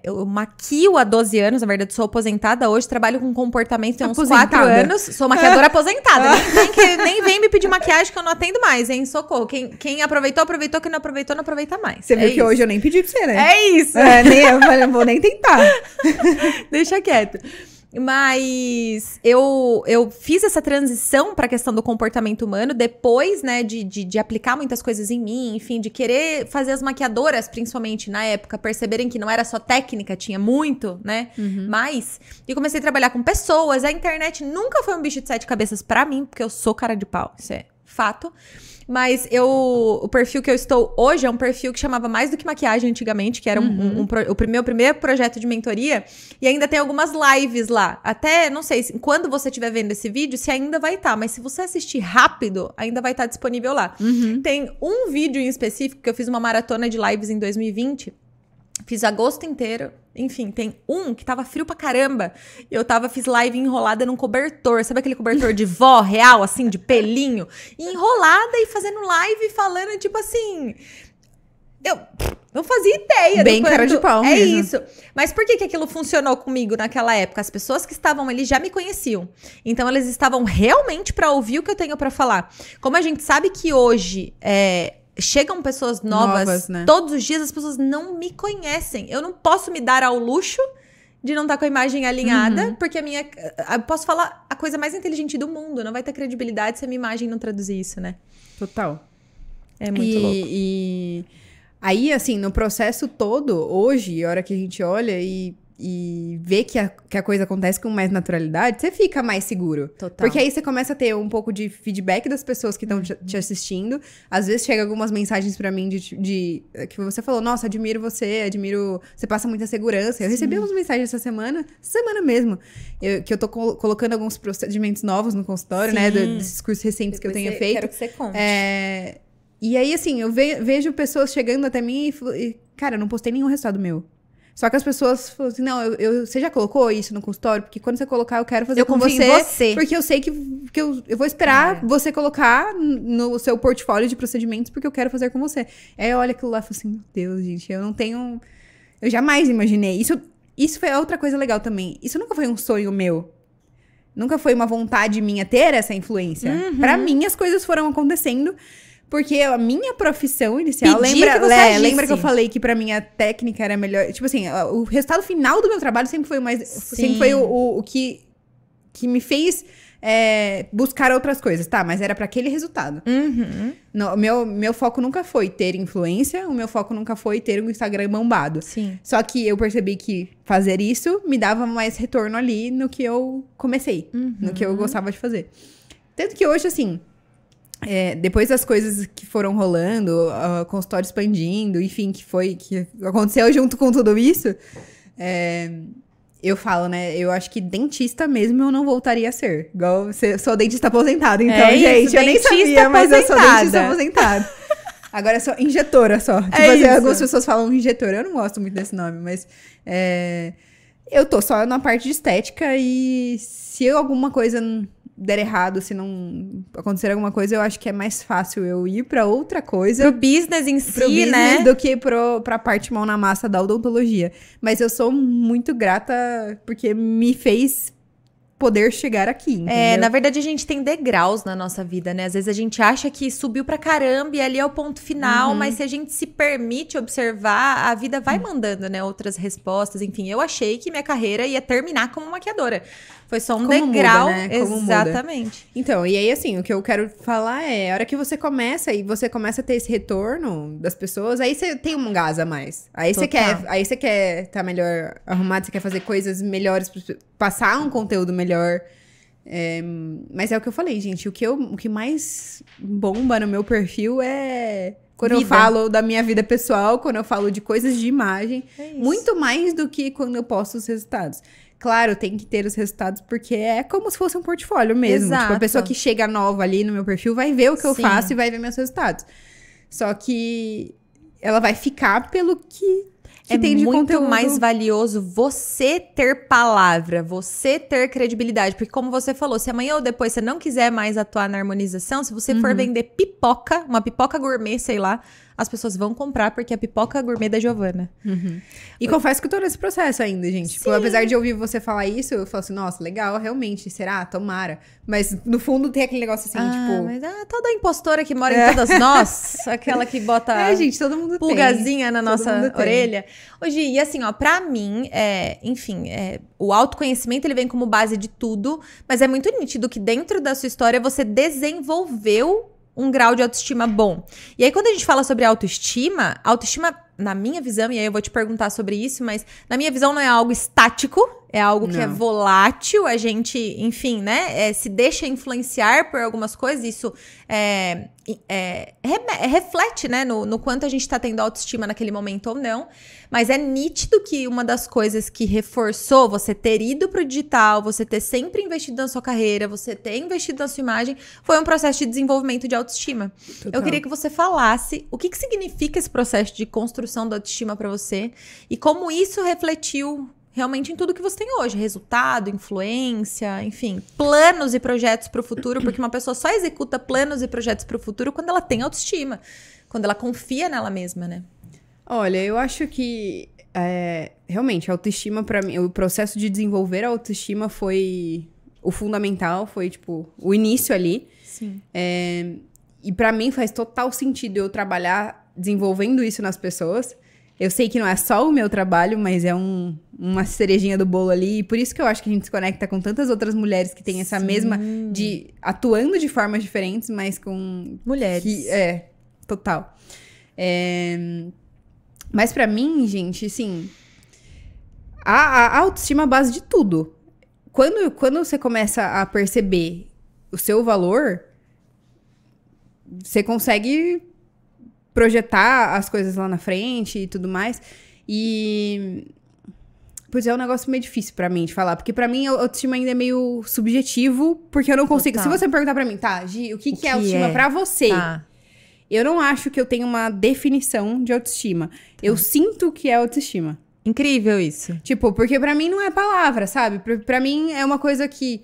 Eu maquio há 12 anos, na verdade, sou aposentada hoje, trabalho com comportamento tem uns 4 anos. Sou maquiadora aposentada. Nem vem me pedir maquiagem que eu não atendo mais, hein? Socorro. Quem aproveitou, aproveitou. Quem não aproveitou, não aproveita mais. Você viu que hoje eu nem pedi pra você, né? É isso. Eu falei, não vou nem tentar. Deixa quieto. Mas eu fiz essa transição para a questão do comportamento humano depois, né, de aplicar muitas coisas em mim, enfim, de querer fazer as maquiadoras, principalmente na época, perceberem que não era só técnica, tinha muito, né, mas... E comecei a trabalhar com pessoas, a internet nunca foi um bicho de 7 cabeças para mim, porque eu sou cara de pau, isso é fato. Mas o perfil que eu estou hoje é um perfil que chamava Mais Do Que Maquiagem antigamente, que era o meu primeiro projeto de mentoria. E ainda tem algumas lives lá. Até, não sei, quando você estiver vendo esse vídeo, se ainda vai estar. Mas se você assistir rápido, ainda vai estar disponível lá. Tem um vídeo em específico que eu fiz uma maratona de lives em 2020. Fiz agosto inteiro. Enfim, tem um que tava frio pra caramba. Eu fiz live enrolada num cobertor. Sabe aquele cobertor de vó real, assim, de pelinho? E enrolada e fazendo live falando, tipo assim... Eu não fazia ideia. Bem cara de pau É mesmo. isso. Mas por que aquilo funcionou comigo naquela época? As pessoas que estavam ali já me conheciam. Então, elas estavam realmente pra ouvir o que eu tenho pra falar. Como a gente sabe que hoje... chegam pessoas novas né? Todos os dias, as pessoas não me conhecem. Eu não posso me dar ao luxo de não estar com a imagem alinhada, porque eu posso falar a coisa mais inteligente do mundo, não vai ter credibilidade se a minha imagem não traduzir isso, né? Total. É muito louco. E aí, assim, no processo todo, hoje, a hora que a gente olha e vê que a coisa acontece com mais naturalidade, você fica mais seguro. Total. Porque aí você começa a ter um pouco de feedback das pessoas que estão te assistindo. Às vezes chega algumas mensagens pra mim de que você falou, nossa, admiro você passa muita segurança. Eu recebi umas mensagens essa semana mesmo, que eu tô colocando alguns procedimentos novos no consultório, né, desses cursos recentes que eu tenho feito. Quero que você conte. E aí, assim, eu vejo pessoas chegando até mim e cara, eu não postei nenhum resultado meu. Só que as pessoas falam assim, não, você já colocou isso no consultório? Porque quando você colocar, eu quero fazer com você. Em você. Porque eu sei que eu vou esperar você colocar no seu portfólio de procedimentos, porque eu quero fazer com você. Aí eu olho aquilo lá e falo assim, meu Deus, gente, eu não tenho... Eu jamais imaginei. Isso foi outra coisa legal também. Isso nunca foi um sonho meu. Nunca foi uma vontade minha ter essa influência. Pra mim, as coisas foram acontecendo... Porque a minha profissão inicial... Lembra que eu falei que pra mim a técnica era melhor? Tipo assim, o resultado final do meu trabalho sempre foi sempre foi o que me fez buscar outras coisas. Tá, mas era pra aquele resultado. Meu foco nunca foi ter influência. O meu foco nunca foi ter um Instagram bombado. Sim. Só que eu percebi que fazer isso me dava mais retorno ali no que eu comecei. No que eu gostava de fazer. Tanto que hoje, assim... depois das coisas que foram rolando, o consultório expandindo, enfim, que aconteceu junto com tudo isso, eu falo, né? Eu acho que dentista mesmo eu não voltaria a ser. Igual, sou dentista aposentada, então, gente, isso, eu nem sabia, mas eu sou dentista aposentada. Agora é só injetora só. Tipo assim, algumas pessoas falam injetora. Eu não gosto muito desse nome, mas eu tô só na parte de estética e se alguma coisa der errado, se não acontecer alguma coisa, eu acho que é mais fácil eu ir pra outra coisa. Pro business em si, né? Do que pra parte mão na massa da odontologia. Mas eu sou muito grata porque me fez poder chegar aqui, entendeu? Na verdade, a gente tem degraus na nossa vida, né? Às vezes a gente acha que subiu pra caramba e ali é o ponto final, mas se a gente se permite observar, a vida vai mandando, né? Outras respostas, enfim. Eu achei que minha carreira ia terminar como maquiadora. Foi só um degrau. Muda, né? Como exatamente. Muda. Então, e aí assim, o que eu quero falar é, a hora que você começa a ter esse retorno das pessoas, aí você tem um gás a mais. Aí você quer estar melhor arrumado, você quer fazer coisas melhores, passar um conteúdo melhor. Mas é o que eu falei, gente, o que mais bomba no meu perfil é quando eu falo da minha vida pessoal, quando eu falo de coisas de imagem, muito mais do que quando eu posto os resultados. Claro, tem que ter os resultados, porque é como se fosse um portfólio mesmo. Exato. Tipo, a pessoa que chega nova ali no meu perfil vai ver o que eu faço e vai ver meus resultados. Só que ela vai ficar pelo que tem de conteúdo. É muito mais valioso você ter palavra, você ter credibilidade. Porque como você falou, se amanhã ou depois você não quiser mais atuar na harmonização, se você for vender pipoca, uma pipoca gourmet, sei lá, as pessoas vão comprar porque é a pipoca gourmet da Giovana. E confesso que eu tô nesse processo ainda, gente. Tipo, apesar de ouvir você falar isso, eu falo assim, nossa, legal, realmente, será? Tomara. Mas no fundo tem aquele negócio assim, tipo... Mas toda impostora que mora em todas nós, aquela que bota gente, todo mundo pulgazinha na nossa orelha. Hoje, e assim, ó, pra mim, o autoconhecimento, ele vem como base de tudo, mas é muito nítido que dentro da sua história você desenvolveu um grau de autoestima bom. E aí, quando a gente fala sobre autoestima, na minha visão, e aí eu vou te perguntar sobre isso, mas na minha visão não é algo estático, é algo que é volátil, a gente, enfim, né, se deixa influenciar por algumas coisas, isso reflete, né, no quanto a gente tá tendo autoestima naquele momento ou não, mas é nítido que uma das coisas que reforçou você ter ido pro digital, você ter sempre investido na sua carreira, você ter investido na sua imagem, foi um processo de desenvolvimento de autoestima. Total. Eu queria que você falasse o que significa esse processo de construção da autoestima pra você e como isso refletiu realmente em tudo que você tem hoje. Resultado, influência, enfim, planos e projetos para o futuro, porque uma pessoa só executa planos e projetos para o futuro quando ela tem autoestima, quando ela confia nela mesma, né? Olha, eu acho que realmente a autoestima para mim, o processo de desenvolver a autoestima foi o fundamental, foi tipo o início ali. Sim. E para mim faz total sentido eu trabalhar desenvolvendo isso nas pessoas. Eu sei que não é só o meu trabalho, mas é uma cerejinha do bolo ali. E por isso que eu acho que a gente se conecta com tantas outras mulheres que têm essa mesma... atuando de formas diferentes, mas com... mulheres. Total. Mas pra mim, gente, assim... A autoestima é a base de tudo. Quando você começa a perceber o seu valor, você consegue projetar as coisas lá na frente e tudo mais. E... Pois é um negócio meio difícil pra mim de falar. Porque pra mim, a autoestima ainda é meio subjetivo. Porque eu não consigo... Total. Se você perguntar pra mim, tá, Gi, o que é autoestima pra você? Tá. Eu não acho que eu tenho uma definição de autoestima. Tá. Eu sinto que é autoestima. Incrível isso. Tipo, porque pra mim não é palavra, sabe? Pra mim é uma coisa que...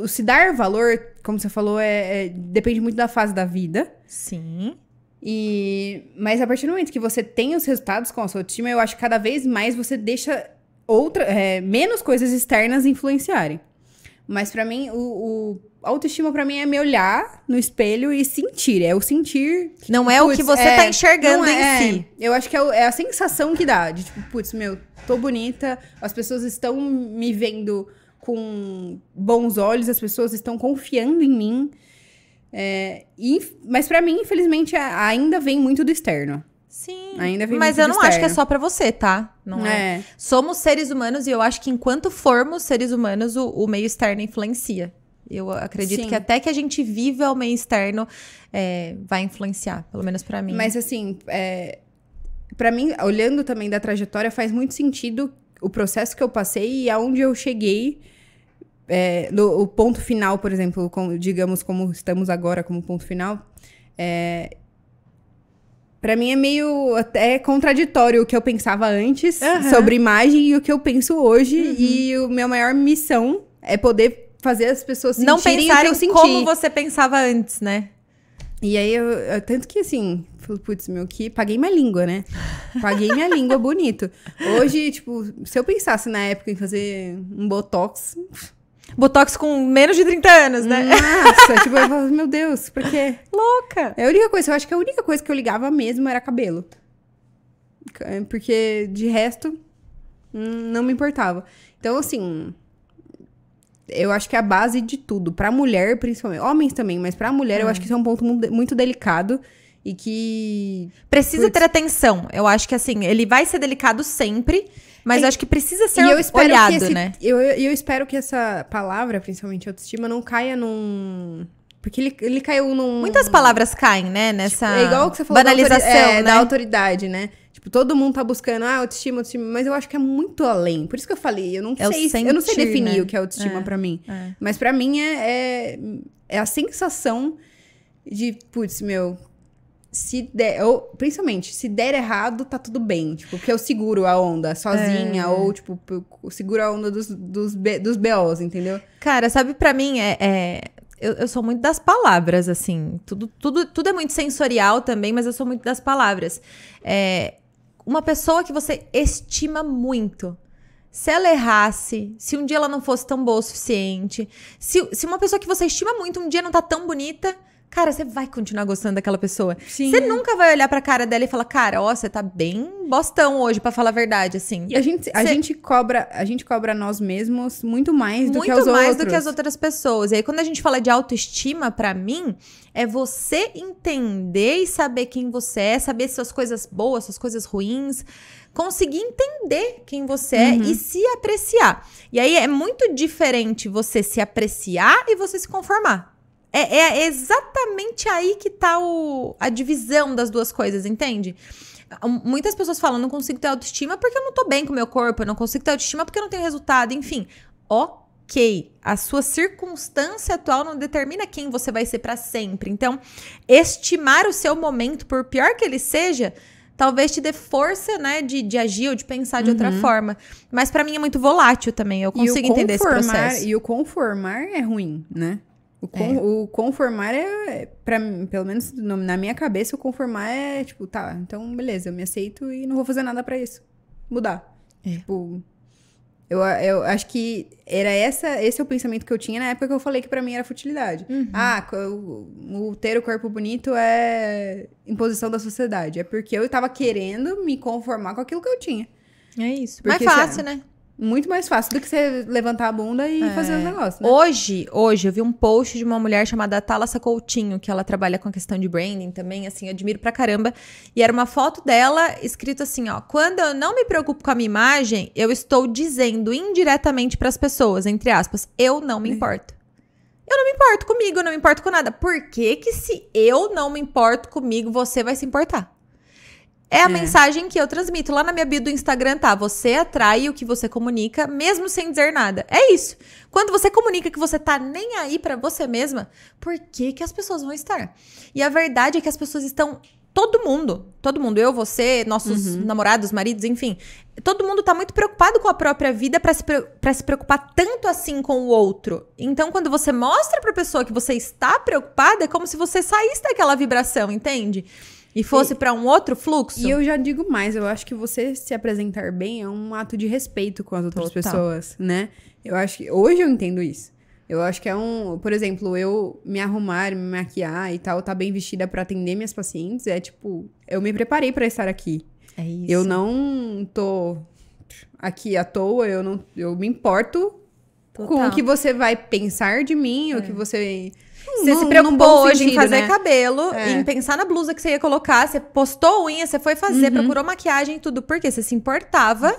se dar valor, como você falou, depende muito da fase da vida. Sim. Mas a partir do momento que você tem os resultados com a sua autoestima, eu acho que cada vez mais você deixa menos coisas externas influenciarem. Mas pra mim, a autoestima pra mim é me olhar no espelho e sentir. É o sentir... Não é o que você tá enxergando em si. Eu acho que é a sensação que dá. De tipo, putz, tô bonita, as pessoas estão me vendo com bons olhos, as pessoas estão confiando em mim. Mas pra mim, infelizmente, ainda vem muito do externo. Sim, ainda vem mas muito eu do não acho externo. que é só pra você, tá? Não é. Somos seres humanos e eu acho que enquanto formos seres humanos, o meio externo influencia. Eu acredito que até que a gente viva o meio externo vai influenciar, pelo menos pra mim. Mas assim, pra mim, olhando também da trajetória, faz muito sentido o processo que eu passei e aonde eu cheguei o ponto final, por exemplo, digamos como estamos agora como ponto final, pra mim é meio até contraditório o que eu pensava antes sobre imagem e o que eu penso hoje. E a minha maior missão é poder fazer as pessoas sentirem não pensarem o que eu senti. como você pensava antes, né? E aí, tanto que assim, falei, putz, paguei minha língua, né? Paguei minha língua bonito. Hoje, tipo, se eu pensasse na época em fazer um Botox... Botox com menos de 30 anos, né? Nossa, tipo, eu falo, meu Deus, por quê? Louca! É a única coisa, eu acho que a única coisa que eu ligava mesmo era cabelo. Porque, de resto, não me importava. Então, assim... Eu acho que é a base de tudo. Pra mulher, principalmente. Homens também, mas pra mulher, eu acho que isso é um ponto muito delicado. E que... Precisa ter atenção. Eu acho que, assim, ele vai ser delicado sempre, mas eu acho que precisa ser olhado, né? Eu espero que essa palavra, principalmente autoestima, não caia num... Porque ele caiu num... Muitas palavras caem, né? Nessa é igual o que você falou banalização, né? Da autoridade, né? Tipo, todo mundo tá buscando, autoestima, mas eu acho que é muito além. Por isso que eu falei, eu não sei definir, né, o que é autoestima pra mim. Mas pra mim é a sensação de, putz, se der, ou principalmente, se der errado, tá tudo bem. Tipo, porque eu seguro a onda sozinha, ou, tipo, eu seguro a onda dos BOs, entendeu? Cara, sabe, pra mim, eu sou muito das palavras, assim. Tudo é muito sensorial também, mas eu sou muito das palavras. Uma pessoa que você estima muito, se ela errasse, se um dia ela não fosse tão boa o suficiente, se uma pessoa que você estima muito um dia não tá tão bonita, cara, você vai continuar gostando daquela pessoa. Sim. Você nunca vai olhar pra cara dela e falar, cara, ó, você tá bem bostão hoje, pra falar a verdade, assim. E a gente cobra nós mesmos muito mais do que os outros. Muito mais do que as outras pessoas. E aí, quando a gente fala de autoestima, pra mim, é você entender e saber quem você é, saber suas coisas boas, suas coisas ruins, conseguir entender quem você é e se apreciar. E aí, é muito diferente você se apreciar e você se conformar. É exatamente aí que tá a divisão das duas coisas, entende? Muitas pessoas falam, não consigo ter autoestima porque eu não tô bem com o meu corpo, eu não consigo ter autoestima porque eu não tenho resultado, enfim. Ok, a sua circunstância atual não determina quem você vai ser pra sempre. Então, estimar o seu momento, por pior que ele seja, talvez te dê força, né, de agir ou de pensar de outra forma. Mas pra mim é muito volátil também, eu consigo entender esse processo. E o conformar é ruim, né? O conformar pelo menos na minha cabeça, o conformar é tipo, tá, então beleza, eu me aceito e não vou fazer nada pra isso. Mudar. Tipo, eu acho que esse é o pensamento que eu tinha na época que eu falei que pra mim era futilidade. Ter o corpo bonito é imposição da sociedade. É porque eu tava querendo me conformar com aquilo que eu tinha. É isso. Mais fácil, né? Muito mais fácil do que você levantar a bunda e fazer os negócios, né? Hoje eu vi um post de uma mulher chamada Thalassa Coutinho, que ela trabalha com a questão de branding também, assim, eu admiro pra caramba. E era uma foto dela escrito assim, ó: quando eu não me preocupo com a minha imagem, eu estou dizendo indiretamente pras pessoas, entre aspas, eu não me importo. Eu não me importo comigo, eu não me importo com nada. Por que se eu não me importo comigo, você vai se importar? É a mensagem que eu transmito. Lá na minha bio do Instagram tá, você atrai o que você comunica, mesmo sem dizer nada. É isso. Quando você comunica que você tá nem aí pra você mesma, por que as pessoas vão estar? E a verdade é que as pessoas estão... Todo mundo, eu, você, nossos namorados, maridos, enfim. Todo mundo tá muito preocupado com a própria vida pra se preocupar tanto assim com o outro. Então, quando você mostra pra pessoa que você está preocupada, é como se você saísse daquela vibração, entende? E fosse pra um outro fluxo. E eu já digo mais, eu acho que você se apresentar bem é um ato de respeito com as outras pessoas, né? Eu acho que... Hoje eu entendo isso. Eu acho que é por exemplo, eu me arrumar, me maquiar e tal, tá bem vestida pra atender minhas pacientes, é tipo... Eu me preparei pra estar aqui. É isso. Eu não tô aqui à toa, eu me importo com o que você vai pensar de mim, o que você... Você se preocupou hoje em fazer cabelo, em pensar na blusa que você ia colocar, você postou unha, você foi fazer, procurou maquiagem e tudo, porque você se importava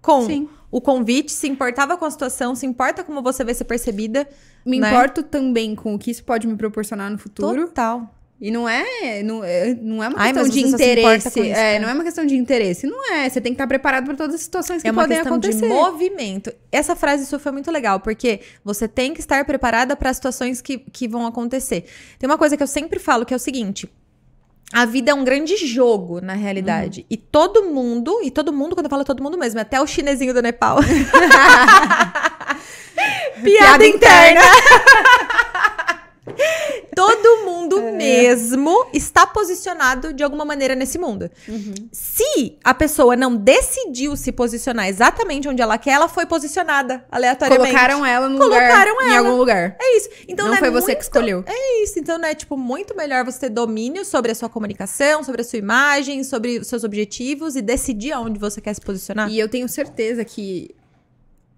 com o convite, se importava com a situação, se importa como você vai ser percebida. Me importo também com o que isso pode me proporcionar no futuro. Total. E não é uma Ai, questão mas de você só se importa interesse. com isso, né? Não é uma questão de interesse. Não é. Você tem que estar preparado para todas as situações que podem acontecer. É uma questão de movimento. Essa frase sua foi muito legal, porque você tem que estar preparada para as situações que vão acontecer. Tem uma coisa que eu sempre falo, que é o seguinte: a vida é um grande jogo, na realidade. E todo mundo, quando eu falo todo mundo mesmo, até o chinesinho do Nepal. Piada interna. Todo mundo mesmo está posicionado de alguma maneira nesse mundo. Se a pessoa não decidiu se posicionar exatamente onde ela quer, ela foi posicionada aleatoriamente. Colocaram ela no lugar, em algum lugar. É isso. Então, não foi você que escolheu. É isso. Então, não é, tipo, muito melhor você ter domínio sobre a sua comunicação, sobre a sua imagem, sobre os seus objetivos e decidir aonde você quer se posicionar? E eu tenho certeza que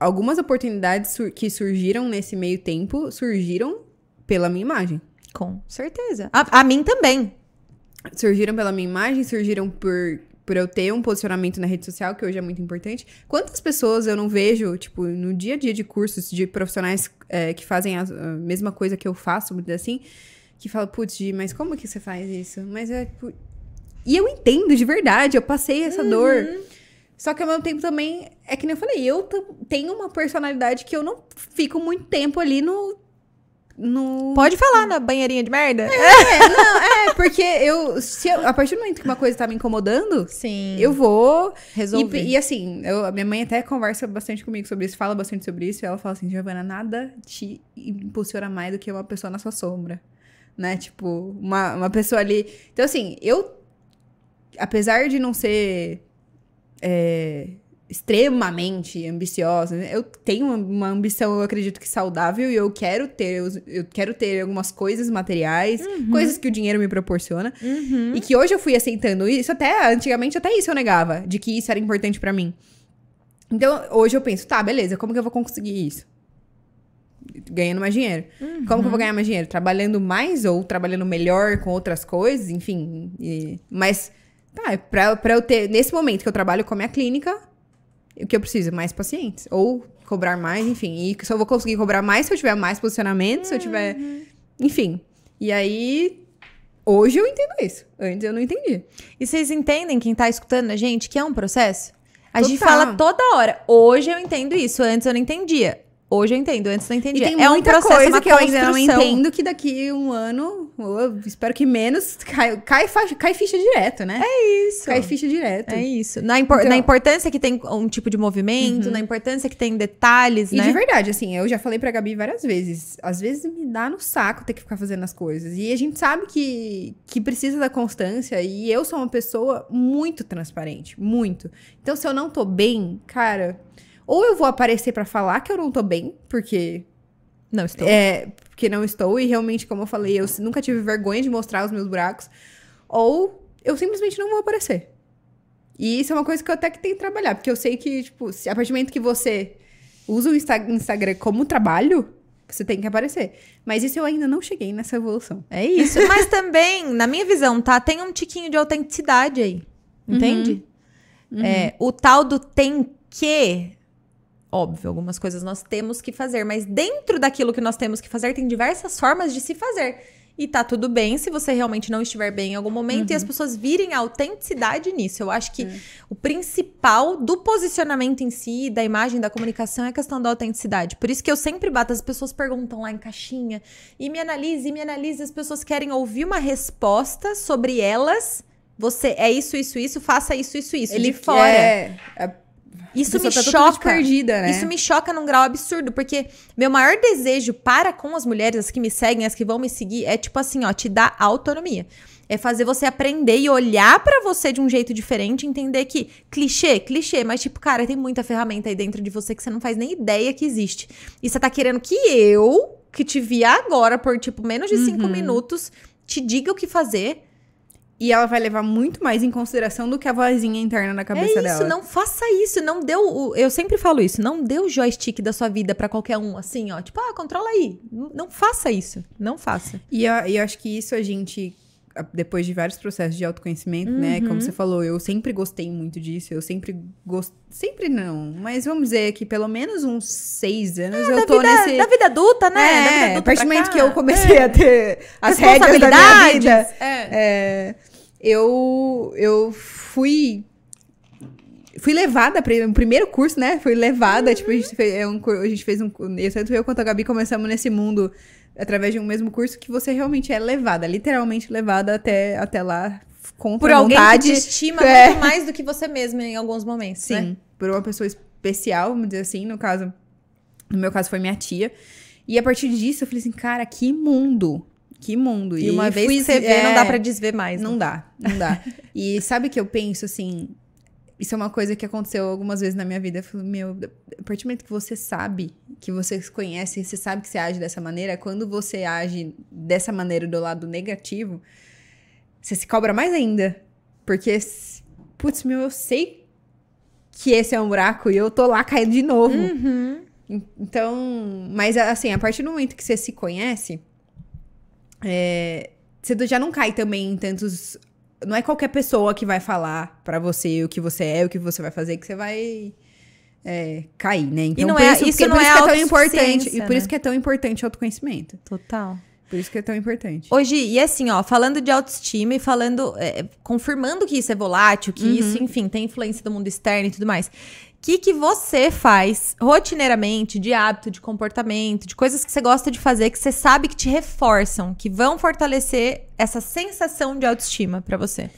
algumas oportunidades que surgiram nesse meio tempo, surgiram pela minha imagem. Com certeza. A mim também. Surgiram pela minha imagem, surgiram por eu ter um posicionamento na rede social, que hoje é muito importante. Quantas pessoas eu não vejo, tipo, no dia a dia de cursos de profissionais que fazem a mesma coisa que eu faço, vamos dizer assim, que falam, putz, Gi, mas como que você faz isso? Mas E eu entendo de verdade, eu passei essa dor. Só que ao mesmo tempo também, é que nem eu falei, eu tenho uma personalidade que eu não fico muito tempo ali no... Pode falar na banheirinha de merda? Porque a partir do momento que uma coisa tá me incomodando, Sim. eu vou resolver. E assim, a minha mãe até conversa bastante comigo sobre isso, fala bastante sobre isso, e ela fala assim, Giovana, nada te impulsiona mais do que uma pessoa na sua sombra, né? Tipo, uma pessoa ali... Então assim, apesar de não ser extremamente ambiciosa, eu tenho uma ambição, eu acredito que saudável, e eu quero ter algumas coisas materiais, coisas que o dinheiro me proporciona, e que hoje eu fui aceitando isso. Antigamente até isso eu negava, de que isso era importante pra mim. Então hoje eu penso, tá, beleza, como que eu vou conseguir isso? Ganhando mais dinheiro. Como que eu vou ganhar mais dinheiro? Trabalhando mais ou trabalhando melhor com outras coisas, enfim. Mas tá, pra eu ter, nesse momento que eu trabalho com a minha clínica, o que eu preciso? Mais pacientes. Ou cobrar mais, enfim. E só vou conseguir cobrar mais se eu tiver mais posicionamento, se eu tiver... Enfim. E aí, hoje eu entendo isso. Antes eu não entendia. E vocês entendem, quem tá escutando a gente, que é um processo? A gente Total. fala toda hora. Hoje eu entendo isso, antes eu não entendia. Hoje eu entendo, antes eu não entendia. E tem muita processo, coisa uma que eu ainda não construção. entendo, que daqui um ano, ou eu espero que menos, cai ficha direto, né? É isso. Cai ficha direto. É isso. Na importância que tem um tipo de movimento, na importância que tem detalhes, E né? de verdade, assim, eu já falei pra Gabi várias vezes. Às vezes me dá no saco ter que ficar fazendo as coisas. E a gente sabe que precisa da constância. E eu sou uma pessoa muito transparente. Muito. Então, se eu não tô bem, cara... Ou eu vou aparecer pra falar que eu não tô bem, porque... Não estou. Porque não estou. E realmente, como eu falei, eu nunca tive vergonha de mostrar os meus buracos. Ou eu simplesmente não vou aparecer. E isso é uma coisa que eu até que tenho que trabalhar. Porque eu sei que, tipo, a partir do momento que você usa o Instagram como trabalho, você tem que aparecer. Mas isso eu ainda não cheguei nessa evolução. É isso. Mas também, na minha visão, tá? Tem um tiquinho de autenticidade aí. Entende? O tal do tem que... Óbvio, algumas coisas nós temos que fazer, mas dentro daquilo que nós temos que fazer, tem diversas formas de se fazer. E tá tudo bem se você realmente não estiver bem em algum momento e as pessoas virem a autenticidade nisso. Eu acho que o principal do posicionamento em si, da imagem, da comunicação, é a questão da autenticidade. Por isso que eu sempre bato, as pessoas perguntam lá em caixinha, e me analise, as pessoas querem ouvir uma resposta sobre elas. Você é isso, faça isso. Ele de fora. Isso me choca. Perdida, né? Isso me choca num grau absurdo, porque meu maior desejo para com as mulheres, as que me seguem, as que vão me seguir, é tipo assim, ó, te dar autonomia. É fazer você aprender e olhar pra você de um jeito diferente, entender que clichê, mas tipo, cara, tem muita ferramenta aí dentro de você que você não faz nem ideia que existe. E você tá querendo que eu, que te vi agora por tipo menos de 5 minutos, te diga o que fazer. E ela vai levar muito mais em consideração do que a vozinha interna na cabeça dela. É isso, não faça isso. Não deu... Eu sempre falo isso. Não dê o joystick da sua vida pra qualquer um, assim, ó. Tipo, controla aí. Não faça isso. Não faça. E eu acho que isso a gente depois de vários processos de autoconhecimento, né? Como você falou, eu sempre gostei muito disso. Eu sempre sempre não, mas vamos dizer que pelo menos uns 6 anos eu tô nesse... Da vida adulta, né? Da vida adulta a partir do momento que eu comecei a ter as rédeas da minha vida, eu fui levada para o primeiro curso, né? Fui levada, tipo, a gente fez tanto eu quanto a Gabi começamos nesse mundo através de um mesmo curso que você realmente é levada, literalmente levada até lá contra por alguém vontade. Que te estima muito mais do que você mesma em alguns momentos, sim, né? Por uma pessoa especial, vamos dizer assim, no meu caso foi minha tia. E a partir disso eu falei assim, cara, que mundo. E uma vez que você vê, não dá pra desver mais. Não dá. E sabe que eu penso assim, isso é uma coisa que aconteceu algumas vezes na minha vida. Eu falei, a partir do momento que você sabe, que você se conhece, você sabe que você age dessa maneira, quando você age dessa maneira do lado negativo, você se cobra mais ainda. Porque, putz, eu sei que esse é um buraco e eu tô lá caindo de novo. Então, mas assim, a partir do momento que você se conhece, você já não cai também em tantos... Não é qualquer pessoa que vai falar pra você o que você é, o que você vai fazer, que você vai cair, né? Então, isso não é tão importante. E por isso que é tão importante o autoconhecimento. Total. Por isso que é tão importante. Hoje, e assim, ó, falando de autoestima e confirmando que isso é volátil, que isso, enfim, tem influência do mundo externo e tudo mais. O que você faz rotineiramente, de hábito, de comportamento, de coisas que você gosta de fazer, que você sabe que te reforçam, que vão fortalecer essa sensação de autoestima pra você?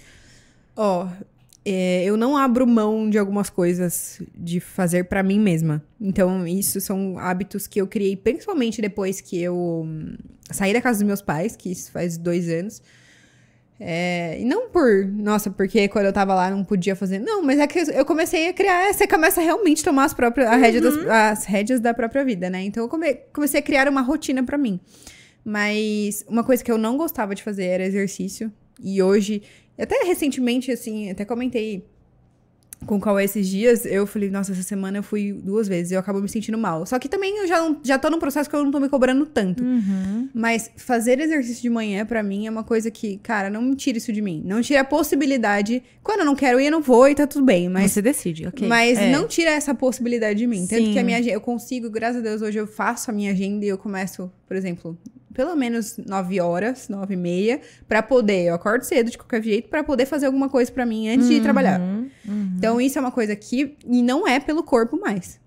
Eu não abro mão de algumas coisas de fazer pra mim mesma. Então, isso são hábitos que eu criei, principalmente depois que eu saí da casa dos meus pais, que isso faz 2 anos. E não porque quando eu tava lá não podia fazer. Não, mas é que eu comecei a criar. Você começa a realmente tomar as rédeas da própria vida, né? Então eu comecei a criar uma rotina pra mim. Mas uma coisa que eu não gostava de fazer era exercício. E hoje, até recentemente, assim, até comentei com o Cauê esses dias, eu falei, nossa, essa semana eu fui 2 vezes e eu acabo me sentindo mal. Só que também eu já tô num processo que eu não tô me cobrando tanto. Mas fazer exercício de manhã, pra mim, é uma coisa que, cara, não me tira isso de mim. Não tira a possibilidade. Quando eu não quero ir, eu não vou e tá tudo bem. Mas você decide, ok. Mas não tira essa possibilidade de mim. Tanto que eu consigo, graças a Deus, hoje eu faço a minha agenda e eu começo, por exemplo... Pelo menos 9 horas, 9h30, pra poder... Eu acordo cedo, de qualquer jeito, pra poder fazer alguma coisa pra mim antes de ir trabalhar. Então, isso é uma coisa que... E não é pelo corpo mais,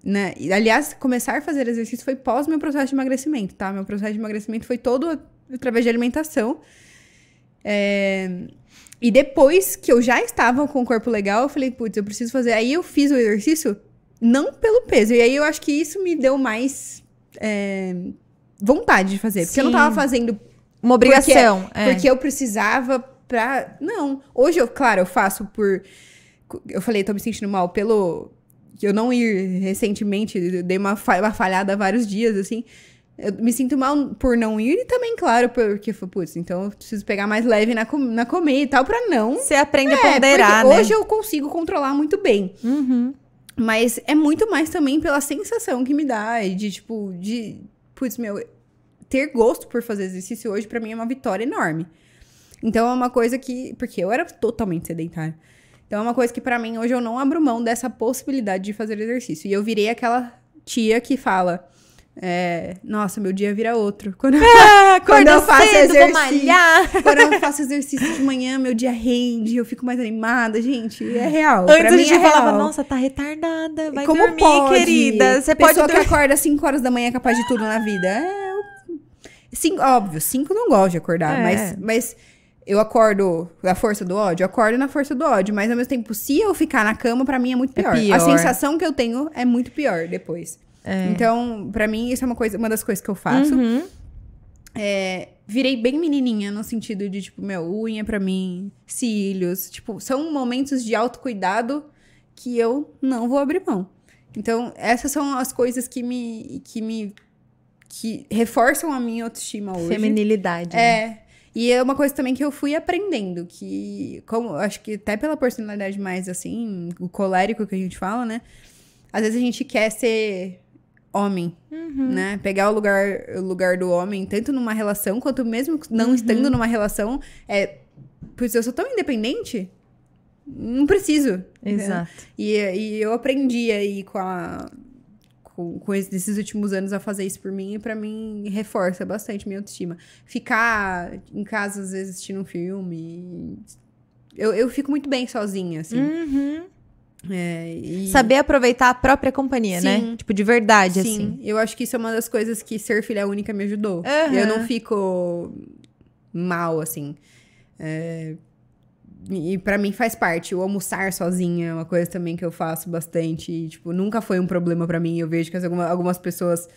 né? E, aliás, começar a fazer exercício foi pós meu processo de emagrecimento, tá? Meu processo de emagrecimento foi todo através de alimentação. E depois que eu já estava com o corpo legal, eu falei, putz, eu preciso fazer... Aí eu fiz o exercício não pelo peso. E aí, eu acho que isso me deu mais... vontade de fazer. Porque eu não tava fazendo... Uma obrigação. Porque eu precisava pra... Não. Hoje, eu faço por... Eu falei, tô me sentindo mal pelo... Eu não ir recentemente, eu dei uma falhada há vários dias, assim. Eu me sinto mal por não ir e também, claro, porque, putz, então eu preciso pegar mais leve na comida e tal, pra não... Você aprende a ponderar, né? Hoje eu consigo controlar muito bem. Mas é muito mais também pela sensação que me dá de, tipo, putz, ter gosto por fazer exercício hoje, pra mim, é uma vitória enorme. Então, é uma coisa que... Porque eu era totalmente sedentária. Então, é uma coisa que, pra mim, hoje eu não abro mão dessa possibilidade de fazer exercício. E eu virei aquela tia que fala... nossa, meu dia vira outro. Quando eu faço exercício... Vou malhar. Quando eu faço exercício de manhã, meu dia rende, eu fico mais animada. Gente, é real. Antes a gente falava, nossa, tá retardada, vai como dormir, pode? querida. Você Pessoa pode que acorda às 5 horas da manhã é capaz de tudo na vida. Óbvio, 5 eu não gosto de acordar, mas eu acordo na força do ódio? Eu acordo na força do ódio, mas ao mesmo tempo, se eu ficar na cama, pra mim é muito pior. A sensação que eu tenho é muito pior depois. Então, pra mim, isso é uma das coisas que eu faço. Virei bem menininha, no sentido de, tipo, unha pra mim, cílios. Tipo, são momentos de autocuidado que eu não vou abrir mão. Então, essas são as coisas que reforçam a minha autoestima hoje. Feminilidade. E é uma coisa também que eu fui aprendendo, que, como acho que até pela personalidade mais, assim, o colérico que a gente fala, né? Às vezes a gente quer ser homem, né? Pegar o lugar do homem, tanto numa relação, quanto mesmo não estando numa relação, Pois eu sou tão independente, não preciso. Exato. Né? E eu aprendi aí com esses últimos anos a fazer isso por mim, e pra mim reforça bastante minha autoestima. Ficar em casa, às vezes, assistindo um filme, eu fico muito bem sozinha, assim. Saber aproveitar a própria companhia, né? Tipo, de verdade, assim. Sim, eu acho que isso é uma das coisas que ser filha única me ajudou. Eu não fico mal, assim. E pra mim faz parte. O almoçar sozinha é uma coisa também que eu faço bastante. E, tipo, nunca foi um problema pra mim. Eu vejo que algumas pessoas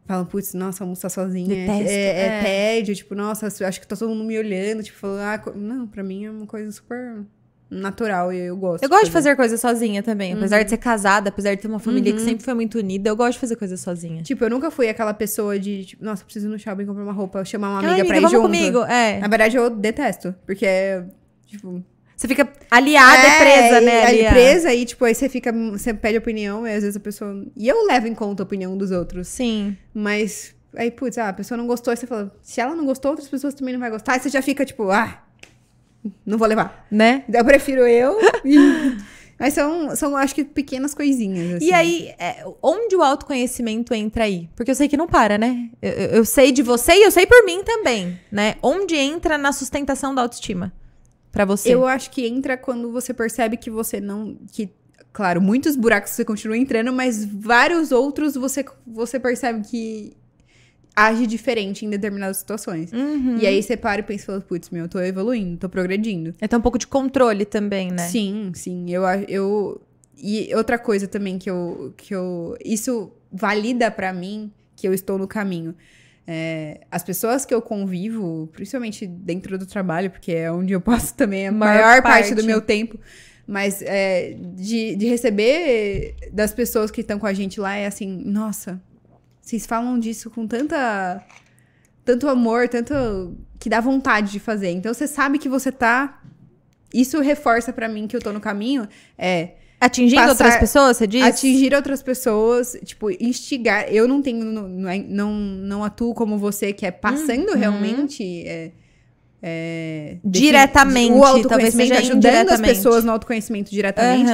falam, putz, nossa, almoçar sozinha é tédio. Tipo, nossa, acho que tá todo mundo me olhando. Tipo, falando, não, pra mim é uma coisa super natural e eu gosto. Eu gosto de fazer coisa sozinha também. Apesar de ser casada, apesar de ter uma família que sempre foi muito unida, eu gosto de fazer coisa sozinha. Tipo, eu nunca fui aquela pessoa de, tipo, nossa, preciso ir no shopping comprar uma roupa, chamar uma amiga pra ir junto. Comigo, Na verdade, eu detesto, porque tipo... Você fica aliada e presa, né? Presa e, tipo, aí você pede opinião e às vezes a pessoa... E eu levo em conta a opinião dos outros. Sim. Mas, aí, putz, a pessoa não gostou, aí você fala, se ela não gostou, outras pessoas também não vão gostar. Aí você já fica, tipo, não vou levar. Né? Eu prefiro Mas são, acho que, pequenas coisinhas, assim. E aí, onde o autoconhecimento entra aí? Porque eu sei que não para, né? Eu sei de você e eu sei por mim também, né? Onde entra na sustentação da autoestima? Pra você? Eu acho que entra quando você percebe que você não... Claro, muitos buracos você continua entrando, mas vários outros você percebe que age diferente em determinadas situações. E aí você para e pensa, putz, eu tô evoluindo, tô progredindo. Tem um pouco de controle também, né? Sim. E outra coisa também que eu isso valida pra mim que eu estou no caminho. As pessoas que eu convivo, principalmente dentro do trabalho, porque é onde eu passo também a maior parte do meu tempo, mas de receber das pessoas que estão com a gente lá, é assim, nossa, vocês falam disso com tanto amor, tanto que dá vontade de fazer. Então você sabe que você tá... Isso reforça pra mim que eu tô no caminho, atingindo outras pessoas, você diz? Atingir outras pessoas, tipo, instigar. Eu não tenho, não atuo como você, que é passando realmente diretamente, o autoconhecimento, talvez seja ajudando as pessoas no autoconhecimento diretamente.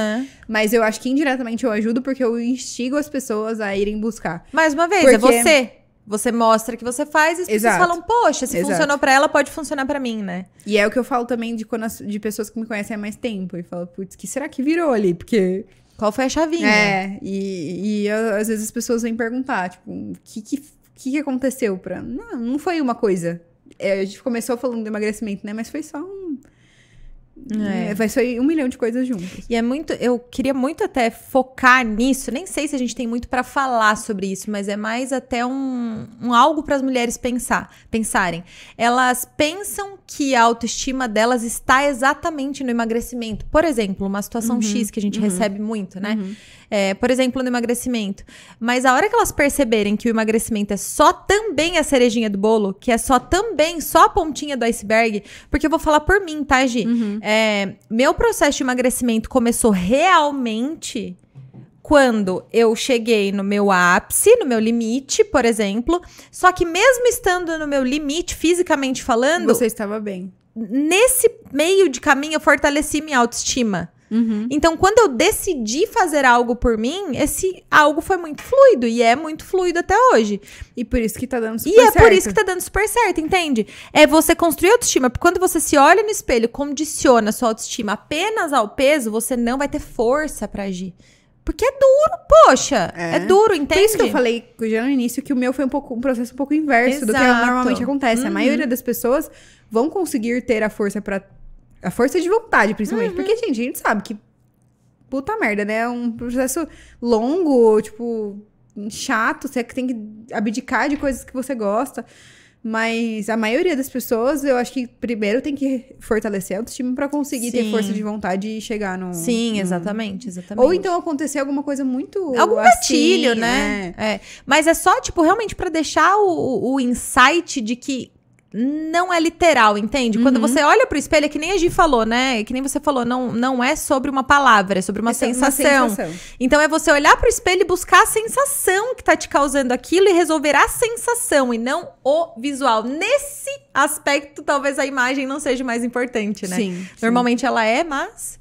Mas eu acho que indiretamente eu ajudo porque eu instigo as pessoas a irem buscar. Mais uma vez, é você. Você mostra que você faz e as pessoas falam, poxa, se funcionou pra ela, pode funcionar pra mim, né? E é o que eu falo também de pessoas que me conhecem há mais tempo. E falam, putz, que será que virou ali? Porque... Qual foi a chavinha? E às vezes as pessoas vêm perguntar, tipo, o que aconteceu pra... Não foi uma coisa. A gente começou falando de emagrecimento, né? Mas foi só vai ser 1 milhão de coisas juntas. E eu queria muito até focar nisso. Nem sei se a gente tem muito pra falar sobre isso, mas é mais até um algo para as mulheres pensarem. Elas pensam que a autoestima delas está exatamente no emagrecimento. Por exemplo, uma situação X que a gente recebe muito, né? Por exemplo, no emagrecimento. Mas a hora que elas perceberem que o emagrecimento é só também a cerejinha do bolo, que é só a pontinha do iceberg, porque eu vou falar por mim, tá, Gi? Meu processo de emagrecimento começou realmente quando eu cheguei no meu ápice, no meu limite, por exemplo. Só que mesmo estando no meu limite, fisicamente falando... Você estava bem. Nesse meio de caminho, eu fortaleci minha autoestima. Então, quando eu decidi fazer algo por mim, esse algo foi muito fluido. E é muito fluido até hoje. E por isso que tá dando super certo. Por isso que tá dando super certo, entende? É você construir autoestima. Porque quando você se olha no espelho, condiciona a sua autoestima apenas ao peso, você não vai ter força pra agir. Porque é duro, poxa. É duro, entende? Por isso que eu falei já no início que o meu foi um processo um pouco inverso do que normalmente acontece. A maioria das pessoas vão conseguir ter a força de vontade, principalmente. Porque, gente, a gente sabe que... Puta merda, né? É um processo longo, tipo... chato. Você tem que abdicar de coisas que você gosta. Mas a maioria das pessoas, eu acho que primeiro tem que fortalecer a autoestima pra conseguir ter força de vontade e chegar no... Sim, exatamente. Ou então acontecer alguma coisa muito... Algum gatilho, assim, né? Mas é só, tipo, realmente pra deixar o insight de que não é literal, entende? Quando você olha pro espelho, é que nem a Gi falou, né? Que nem você falou, não é sobre uma palavra, é sobre uma sensação. Então é você olhar pro espelho e buscar a sensação que tá te causando aquilo e resolver a sensação e não o visual. Nesse aspecto, talvez a imagem não seja mais importante, né? Sim. Normalmente ela é, mas...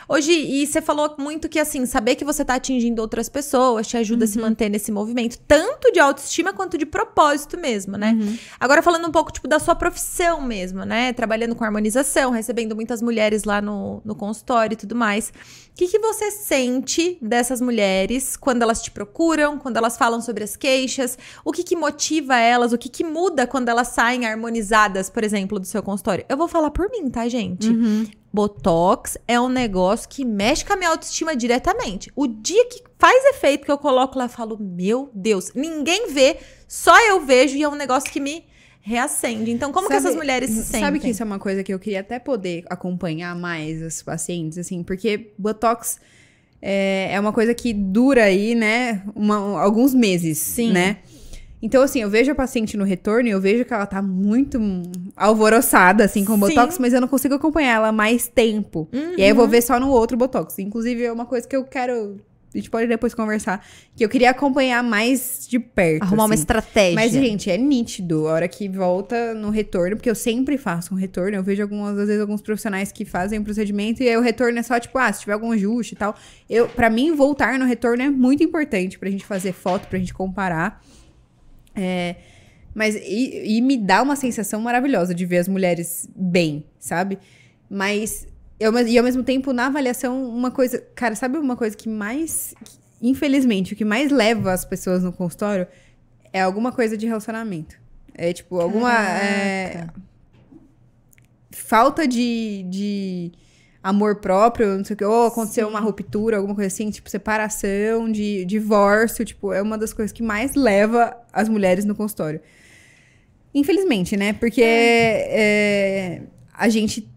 Hoje, e você falou muito que, assim, saber que você tá atingindo outras pessoas te ajuda a se manter nesse movimento, tanto de autoestima quanto de propósito mesmo, né? Agora, falando um pouco, tipo, da sua profissão mesmo, né? Trabalhando com harmonização, recebendo muitas mulheres lá no consultório e tudo mais. O que você sente dessas mulheres quando elas te procuram, quando elas falam sobre as queixas? O que motiva elas? O que muda quando elas saem harmonizadas, por exemplo, do seu consultório? Eu vou falar por mim, tá, gente? Botox é um negócio que mexe com a minha autoestima diretamente. O dia que faz efeito, que eu coloco lá e falo, meu Deus, ninguém vê, só eu vejo e é um negócio que me reacende. Então, como que essas mulheres se sentem? Sabe que isso é uma coisa que eu queria até poder acompanhar mais os pacientes, assim, porque Botox é uma coisa que dura aí, né, alguns meses, né? Então, assim, eu vejo a paciente no retorno e eu vejo que ela tá muito alvoroçada, assim, com o Botox, mas eu não consigo acompanhar ela mais tempo. E aí eu vou ver só no outro Botox. Inclusive, é uma coisa que eu quero... A gente pode depois conversar. Que eu queria acompanhar mais de perto. Arrumar uma estratégia. Mas, gente, é nítido. A hora que volta no retorno, porque eu sempre faço um retorno. Eu vejo às vezes, alguns profissionais que fazem o procedimento e aí o retorno é só, tipo, se tiver algum ajuste e tal. Pra mim, voltar no retorno é muito importante pra gente fazer foto, pra gente comparar. Mas e me dá uma sensação maravilhosa de ver as mulheres bem, sabe? Mas e ao mesmo tempo, na avaliação, uma coisa... Cara, sabe uma coisa que mais... Infelizmente, o que mais leva as pessoas no consultório é alguma coisa de relacionamento. É tipo, alguma... falta de amor próprio, não sei o que. Ou aconteceu uma ruptura, alguma coisa assim, tipo, separação, de divórcio. Tipo, é uma das coisas que mais leva as mulheres no consultório. Infelizmente, né? Porque a gente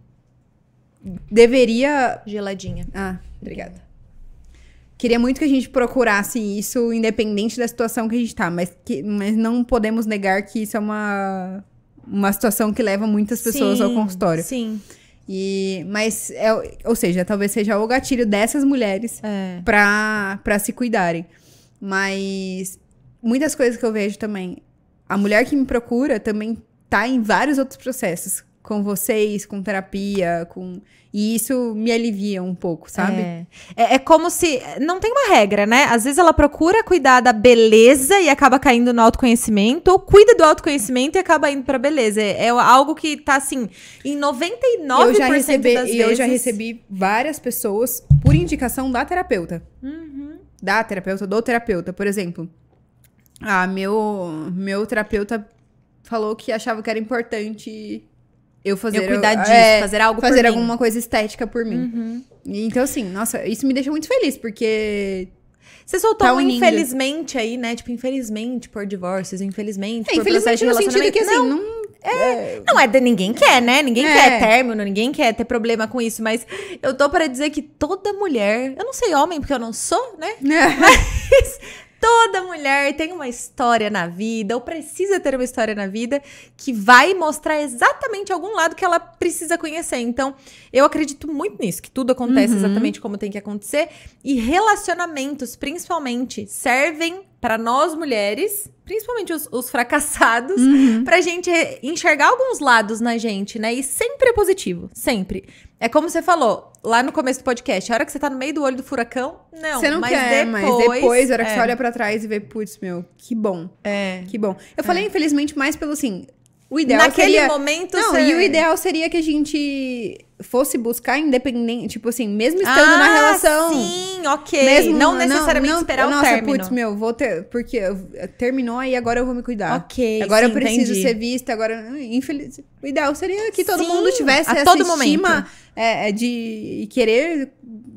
deveria... Geladinha. Ah, obrigada. Queria muito que a gente procurasse isso, independente da situação que a gente tá. Mas não podemos negar que isso é uma situação que leva muitas pessoas ao consultório. Sim. Mas, ou seja, talvez seja o gatilho dessas mulheres pra se cuidarem. Mas muitas coisas que eu vejo também. A mulher que me procura também tá em vários outros processos. Com vocês, com terapia, e isso me alivia um pouco, sabe? É como se... Não tem uma regra, né? Às vezes ela procura cuidar da beleza e acaba caindo no autoconhecimento, ou cuida do autoconhecimento e acaba indo pra beleza. É algo que tá, assim, em 99% das vezes... Eu já recebi várias pessoas por indicação da terapeuta. Do terapeuta. Por exemplo, meu terapeuta falou que achava que era importante... Eu cuidar disso, fazer algo por mim. Fazer alguma coisa estética por mim. Então, assim, nossa, isso me deixa muito feliz, porque... Você soltou infelizmente aí, né? Tipo, infelizmente por divórcios, infelizmente por processo de relacionamento. Que, assim, ninguém quer, né? Ninguém quer término, ninguém quer ter problema com isso. Mas eu tô para dizer que toda mulher... Eu não sei homem, porque eu não sou, né? Mas... Toda mulher tem uma história na vida, ou precisa ter uma história na vida, que vai mostrar exatamente algum lado que ela precisa conhecer. Então, eu acredito muito nisso, que tudo acontece exatamente como tem que acontecer. E relacionamentos, principalmente, servem para nós mulheres, principalmente os fracassados, pra gente enxergar alguns lados na gente, né? E sempre é positivo, sempre. É como você falou lá no começo do podcast, a hora que você tá no meio do olho do furacão, não. Você não quer, mas depois, a hora que você olha pra trás e vê, putz, meu, que bom. Que bom. Eu falei, infelizmente, mais pelo assim, o ideal naquele momento... Não, e o ideal seria que a gente fosse buscar independente, tipo assim, mesmo estando na relação. Sim, ok. Mesmo, não necessariamente esperar o término. Putz, meu, vou ter... Porque terminou e agora eu vou me cuidar. Ok, agora eu preciso ser vista, agora... O ideal seria que todo mundo tivesse essa estima de querer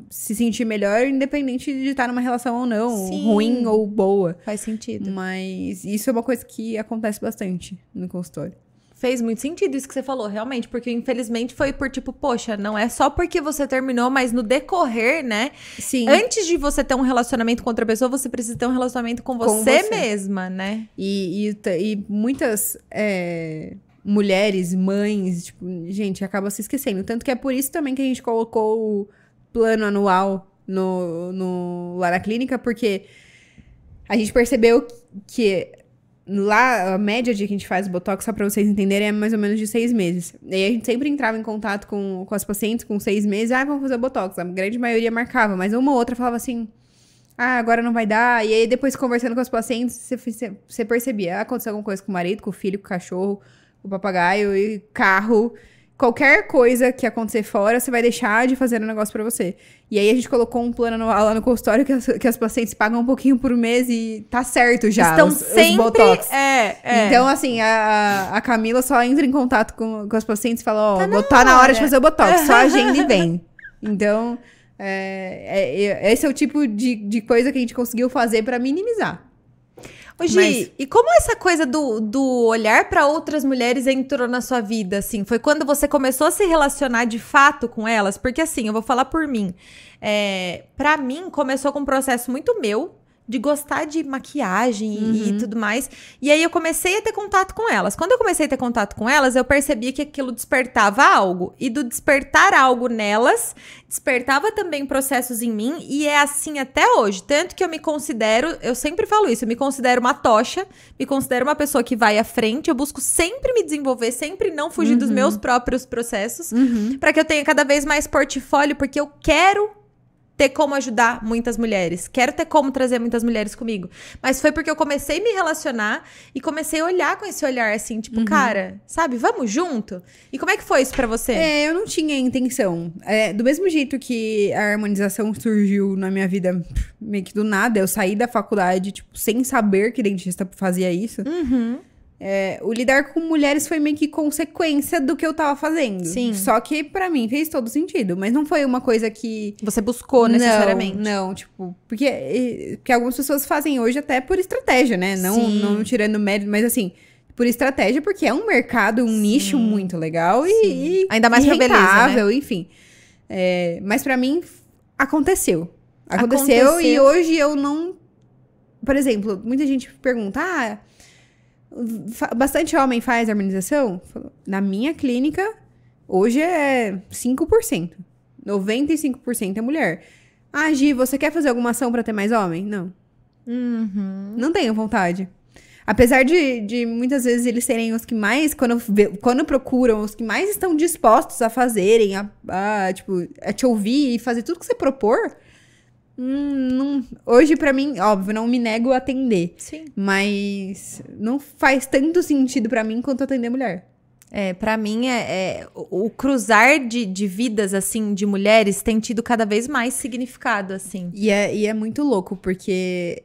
se sentir melhor, independente de estar numa relação ou não, ruim ou boa. Faz sentido. Mas isso é uma coisa que acontece bastante no consultório. Fez muito sentido isso que você falou, realmente, porque infelizmente foi por tipo, poxa, não é só porque você terminou, mas no decorrer, né? Sim. Antes de você ter um relacionamento com outra pessoa, você precisa ter um relacionamento com você mesma, né? E muitas mulheres, mães, tipo, gente, acaba se esquecendo. Tanto que é por isso também que a gente colocou o plano anual lá na clínica, porque a gente percebeu que lá, a média de que a gente faz o Botox, só pra vocês entenderem, é mais ou menos de 6 meses. E aí a gente sempre entrava em contato com as pacientes com 6 meses, vamos fazer o Botox. A grande maioria marcava, mas uma ou outra falava assim, agora não vai dar. E aí depois, conversando com as pacientes, você percebia, aconteceu alguma coisa com o marido, com o filho, com o cachorro, com o papagaio e carro. Qualquer coisa que acontecer fora, você vai deixar de fazer um negócio pra você. E aí a gente colocou um plano anual lá no consultório que as pacientes pagam um pouquinho por mês e tá certo já. Estão os sempre... Botox. É. Então, assim, a Camila só entra em contato com as pacientes e fala, tá na hora de fazer o Botox, só agenda e vem. Então, esse é o tipo de coisa que a gente conseguiu fazer pra minimizar. Ô, Gi, e como essa coisa do olhar pra outras mulheres entrou na sua vida, assim? Foi quando você começou a se relacionar de fato com elas? Porque, assim, eu vou falar por mim. Pra mim, começou com um processo muito meu, de gostar de maquiagem e tudo mais. E aí eu comecei a ter contato com elas. Quando eu comecei a ter contato com elas, eu percebi que aquilo despertava algo. E do despertar algo nelas, despertava também processos em mim. E é assim até hoje. Tanto que eu me considero, eu sempre falo isso, eu me considero uma tocha, me considero uma pessoa que vai à frente. Eu busco sempre me desenvolver, sempre não fugir dos meus próprios processos. Pra que eu tenha cada vez mais portfólio, porque eu quero ter como ajudar muitas mulheres. Quero ter como trazer muitas mulheres comigo. Mas foi porque eu comecei a me relacionar e comecei a olhar com esse olhar assim, tipo, cara, sabe, vamos junto? E como é que foi isso pra você? Eu não tinha intenção. Do mesmo jeito que a harmonização surgiu na minha vida meio que do nada, eu saí da faculdade, tipo, sem saber que dentista fazia isso. O lidar com mulheres foi meio que consequência do que eu tava fazendo. Sim. Só que pra mim fez todo sentido. Mas não foi uma coisa que... Você buscou necessariamente. Não, tipo... Porque algumas pessoas fazem hoje até por estratégia, né? Não tirando mérito, mas assim... Por estratégia, porque é um mercado, um nicho muito legal e ainda mais pra rentável, beleza, né? Enfim. Mas pra mim, aconteceu. Aconteceu e hoje eu não... Por exemplo, muita gente pergunta... bastante homem faz harmonização? Na minha clínica, hoje é 5%. 95% é mulher. Gi, você quer fazer alguma ação pra ter mais homem? Não. Não tenho vontade. Apesar de muitas vezes eles serem os que mais, quando procuram, os que mais estão dispostos a fazerem, a te ouvir e fazer tudo que você propor... hoje, pra mim, óbvio, não me nego a atender. Sim. Mas não faz tanto sentido pra mim quanto atender mulher. Pra mim, o cruzar de vidas, assim, de mulheres tem tido cada vez mais significado, assim. E é muito louco, porque...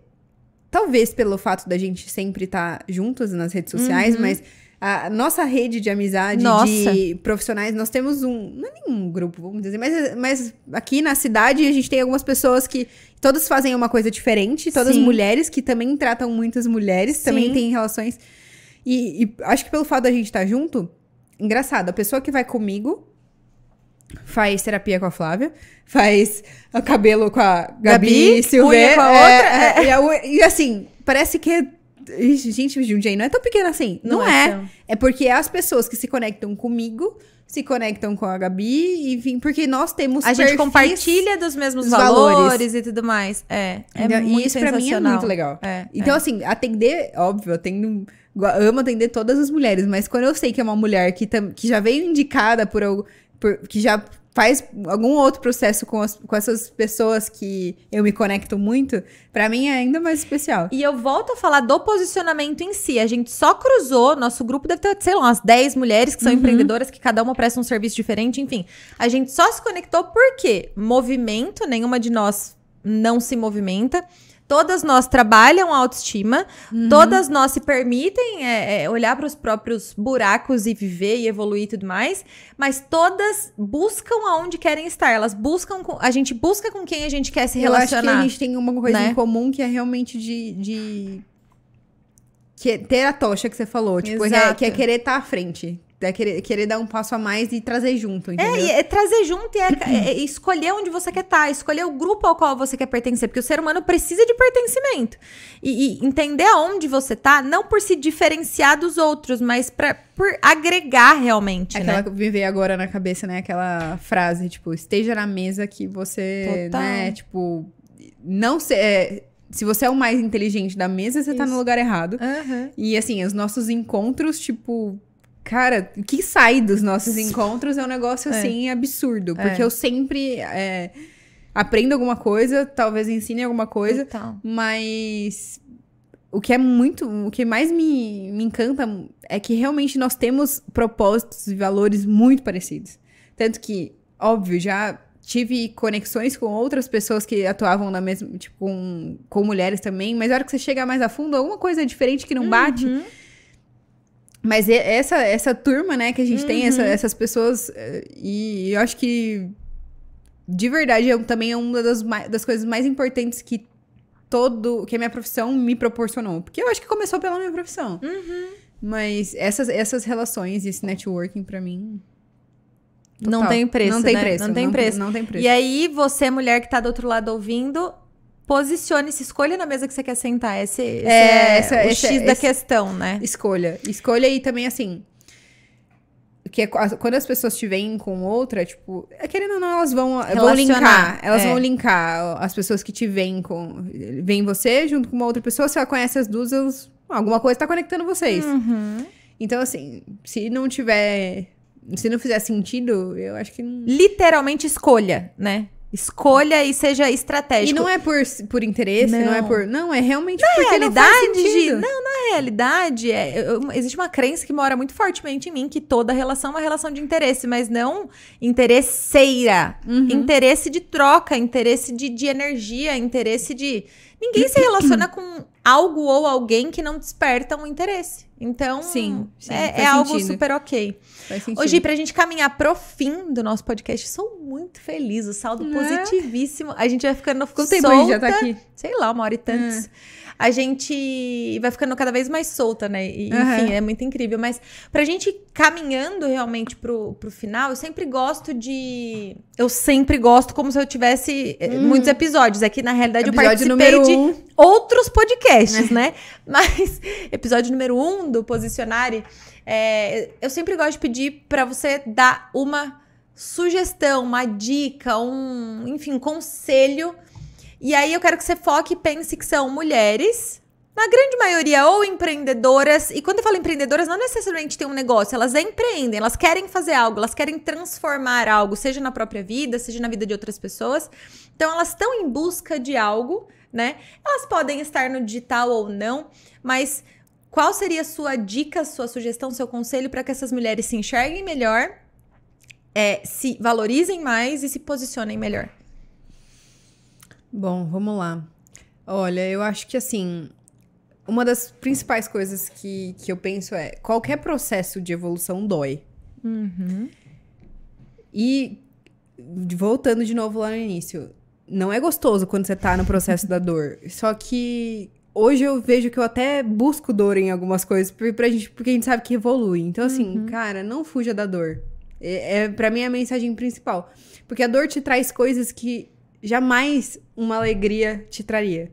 Talvez pelo fato da gente sempre estar juntos nas redes sociais, mas... A nossa rede de amizade, de profissionais, nós temos não é nenhum grupo, vamos dizer, mas aqui na cidade a gente tem algumas pessoas que todas fazem uma coisa diferente, todas mulheres que também tratam muitas mulheres, também têm relações. E acho que pelo fato da gente estar junto, engraçado, a pessoa que vai comigo faz terapia com a Flávia, faz o cabelo com a Gabi Silveira, com a outra. E assim, parece que gente, Jundiaí não é tão pequena assim. Não é. É porque as pessoas que se conectam comigo se conectam com a Gabi, enfim, porque nós temos a gente compartilha dos mesmos valores e tudo mais. Muito isso pra mim é muito legal. Então, assim, atender, óbvio, amo atender todas as mulheres, mas quando eu sei que é uma mulher que já veio indicada que já faz algum outro processo com essas pessoas que eu me conecto muito, pra mim é ainda mais especial. E eu volto a falar do posicionamento em si. A gente só cruzou, nosso grupo deve ter, sei lá, umas 10 mulheres que são empreendedoras, que cada uma presta um serviço diferente, enfim. A gente só se conectou porque movimento, nenhuma de nós não se movimenta. Todas nós trabalham a autoestima, todas nós se permitem olhar para os próprios buracos e viver e evoluir e tudo mais, mas todas buscam aonde querem estar, elas buscam, a gente busca com quem a gente quer se relacionar. Eu acho que a gente tem uma coisa em comum que é realmente que é ter a tocha que você falou, tipo, que é querer estar à frente. querer dar um passo a mais e trazer junto, entendeu? É trazer junto é escolher onde você quer estar, escolher o grupo ao qual você quer pertencer, porque o ser humano precisa de pertencimento. E entender aonde você tá, não por se diferenciar dos outros, mas por agregar realmente, Aquela que me veio agora na cabeça, né? Aquela frase, tipo, esteja na mesa que você, Total. né, tipo, não se... se você é o mais inteligente da mesa, você tá no lugar errado. E, assim, os nossos encontros, tipo... Cara, o que sai dos nossos encontros é um negócio, assim, absurdo. Porque eu sempre aprendo alguma coisa, talvez ensine alguma coisa. Total. Mas o que mais me encanta é que realmente nós temos propósitos e valores muito parecidos. Tanto que, óbvio, já tive conexões com outras pessoas que atuavam na mesma, tipo, com mulheres também. Mas na hora que você chega mais a fundo, alguma coisa diferente que não bate... Mas essa turma, né, que a gente tem, essas pessoas, e eu acho que, de verdade, também é uma das coisas mais importantes que a minha profissão me proporcionou. Porque eu acho que começou pela minha profissão. Mas essas relações, esse networking, pra mim... Não tem preço, não tem né? preço. Não tem preço. Não tem preço. E aí, você, mulher que tá do outro lado ouvindo... Posicione-se, escolha na mesa que você quer sentar. Esse é o X da questão, né? Escolha e também, assim... Que quando as pessoas te veem com outra, tipo... Querendo ou não, elas vão linkar. Elas vão linkar as pessoas que te veem veem você junto com uma outra pessoa. Se ela conhece as duas, alguma coisa tá conectando vocês. Então, assim, se não fizer sentido, eu acho que não... Literalmente escolha, né? Escolha e seja estratégico. E não é por interesse, não é por... Não, é realmente na porque realidade, não faz sentido. Na realidade, existe uma crença que mora muito fortemente em mim, que toda relação é uma relação de interesse, mas não interesseira. Interesse de troca, interesse de energia, interesse de... Ninguém se relaciona com algo ou alguém que não desperta um interesse. Então, sim, é algo super ok. Faz sentido. Hoje, pra gente caminhar pro fim do nosso podcast, sou muito feliz, o saldo positivíssimo. A gente vai ficando Quanto solta. tempo a gente já tá aqui? Sei lá, 1 hora e tantos. A gente vai ficando cada vez mais solta, né? E, enfim, é muito incrível. Mas pra gente caminhando realmente pro final, eu sempre gosto, como se eu tivesse muitos episódios. Aqui, na realidade, eu participei de outros podcasts, né? Mas, episódio número 1 do Posicionare, eu sempre gosto de pedir pra você dar uma sugestão, uma dica, um conselho. E aí eu quero que você foque e pense que são mulheres, na grande maioria, ou empreendedoras. E quando eu falo empreendedoras, não necessariamente tem um negócio. Elas empreendem, elas querem fazer algo, elas querem transformar algo, seja na própria vida, seja na vida de outras pessoas. Então, elas estão em busca de algo, né? Elas podem estar no digital ou não, mas qual seria a sua dica, sua sugestão, seu conselho para que essas mulheres se enxerguem melhor, se valorizem mais e se posicionem melhor? Bom, vamos lá. Olha, eu acho que, assim, uma das principais coisas que eu penso é qualquer processo de evolução dói. E, voltando de novo lá no início, não é gostoso quando você tá no processo da dor. Só que hoje eu vejo que eu até busco dor em algumas coisas porque a gente sabe que evolui. Então, assim, cara, não fuja da dor. Pra mim, é a mensagem principal. Porque a dor te traz coisas que jamais uma alegria te traria.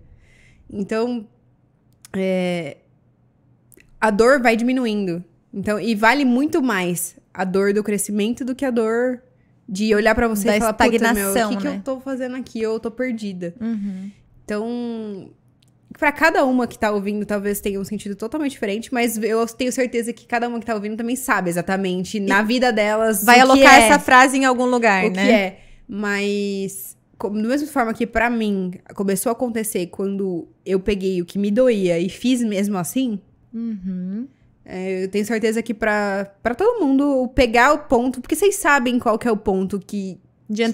Então, a dor vai diminuindo. Então, e vale muito mais a dor do crescimento do que a dor de olhar pra você e falar, estagnação, o que eu tô fazendo aqui? Eu tô perdida. Então, pra cada uma que tá ouvindo, talvez tenha um sentido totalmente diferente, mas eu tenho certeza que cada uma que tá ouvindo também sabe exatamente, na vida delas, vai alocar essa frase em algum lugar, o né? que é. Mas, da mesma forma que pra mim começou a acontecer quando eu peguei o que me doía e fiz mesmo assim, eu tenho certeza que pra todo mundo pegar o ponto, porque vocês sabem qual que é o ponto que...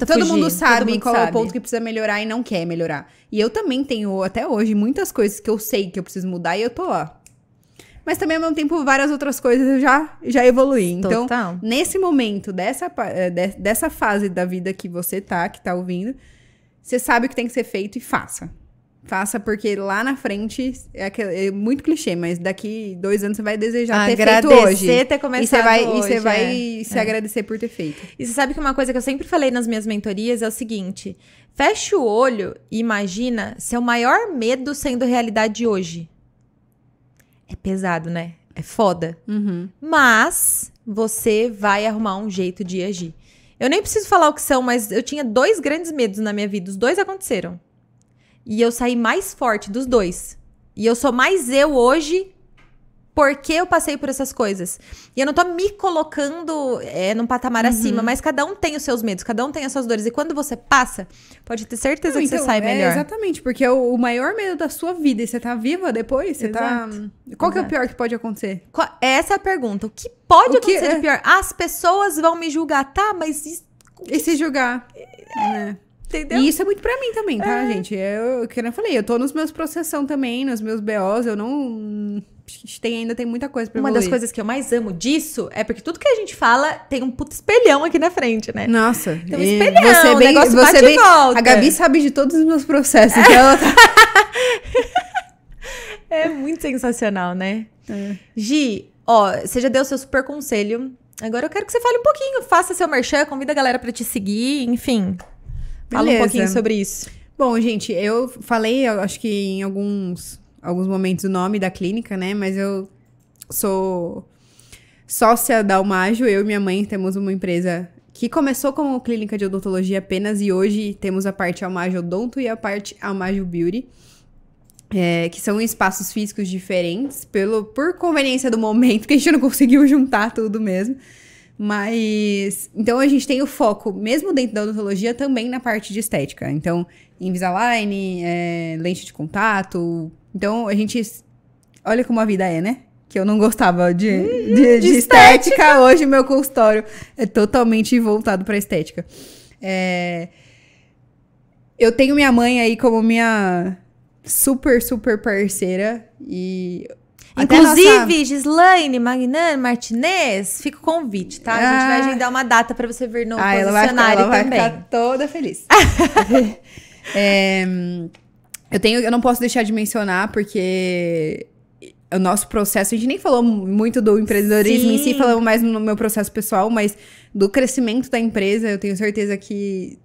Todo mundo sabe qual é o ponto que precisa melhorar e não quer melhorar. E eu também tenho, até hoje, muitas coisas que eu sei que eu preciso mudar e eu tô lá. Mas também, ao mesmo tempo, várias outras coisas eu já evoluí. Total. Então, nesse momento, dessa fase da vida que você tá ouvindo, você sabe o que tem que ser feito e faça. Faça, porque lá na frente, é muito clichê, mas daqui 2 anos você vai desejar ter feito hoje. Agradecer ter começado hoje. E você vai se agradecer por ter feito. E você sabe que uma coisa que eu sempre falei nas minhas mentorias é o seguinte: fecha o olho e imagina seu maior medo sendo realidade hoje. É pesado, né? É foda. Mas você vai arrumar um jeito de agir. Eu nem preciso falar o que são, mas eu tinha 2 grandes medos na minha vida. Os 2 aconteceram. E eu saí mais forte dos 2. E eu sou mais eu hoje porque eu passei por essas coisas. E eu não tô me colocando num patamar acima, mas cada um tem os seus medos, cada um tem as suas dores. E quando você passa, pode ter certeza que você sai melhor. Exatamente, porque o maior medo da sua vida, e você tá viva depois, você tá... Qual que é o pior que pode acontecer? Essa é a pergunta. O que pode acontecer de pior? As pessoas vão me julgar, tá? Mas... E se julgar? Entendeu? E isso é muito pra mim também, tá, gente? Que eu falei, eu tô nos meus processão também, nos meus BOs, eu não... Ainda tem muita coisa pra evoluir. Uma das coisas que eu mais amo disso é porque tudo que a gente fala tem um puto espelhão aqui na frente, né? Nossa. Tem um espelhão, o negócio bate e volta. A Gabi sabe de todos os meus processos. Então ela tá... É muito sensacional, né? Gi, ó, você já deu o seu super conselho. Agora eu quero que você fale um pouquinho. Faça seu merchan, convida a galera pra te seguir, enfim... Fala um pouquinho sobre isso. Bom, gente, eu falei, eu acho que em alguns momentos o nome da clínica, né? Mas eu sou sócia da Almajo. Eu e minha mãe temos uma empresa que começou como clínica de odontologia apenas e hoje temos a parte Almajo Odonto e a parte Almajo Beauty. Que são espaços físicos diferentes por conveniência do momento, que a gente não conseguiu juntar tudo mesmo. Mas, então a gente tem o foco, mesmo dentro da odontologia, também na parte de estética. Então, Invisalign, lente de contato. Então, a gente... Olha como a vida é, né? Que eu não gostava de estética. Hoje, meu consultório é totalmente voltado para estética. Eu tenho minha mãe aí como minha super, super parceira. E... Inclusive, Gislaine, Magnani, Martinez, fica o convite, tá? A gente vai agendar uma data pra você vir no posicionário ela vai também. Ficar toda feliz. Eu não posso deixar de mencionar, porque o nosso processo, a gente nem falou muito do empreendedorismo em si, falamos mais no meu processo pessoal, mas do crescimento da empresa, eu tenho certeza que...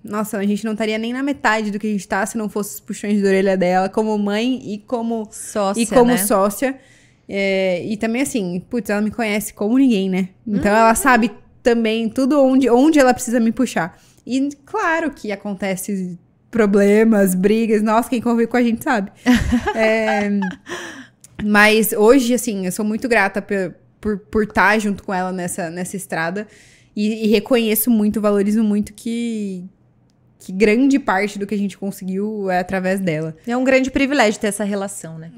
Nossa, a gente não estaria nem na metade do que a gente tá se não fosse os puxões de orelha dela, como mãe e como sócia. E também assim, putz, ela me conhece como ninguém, né? Então ela sabe também tudo onde ela precisa me puxar. E claro que acontece problemas, brigas, nossa, quem convive com a gente sabe. Mas hoje, assim, eu sou muito grata por estar junto com ela nessa estrada. E reconheço muito, valorizo muito que grande parte do que a gente conseguiu é através dela. É um grande privilégio ter essa relação, né?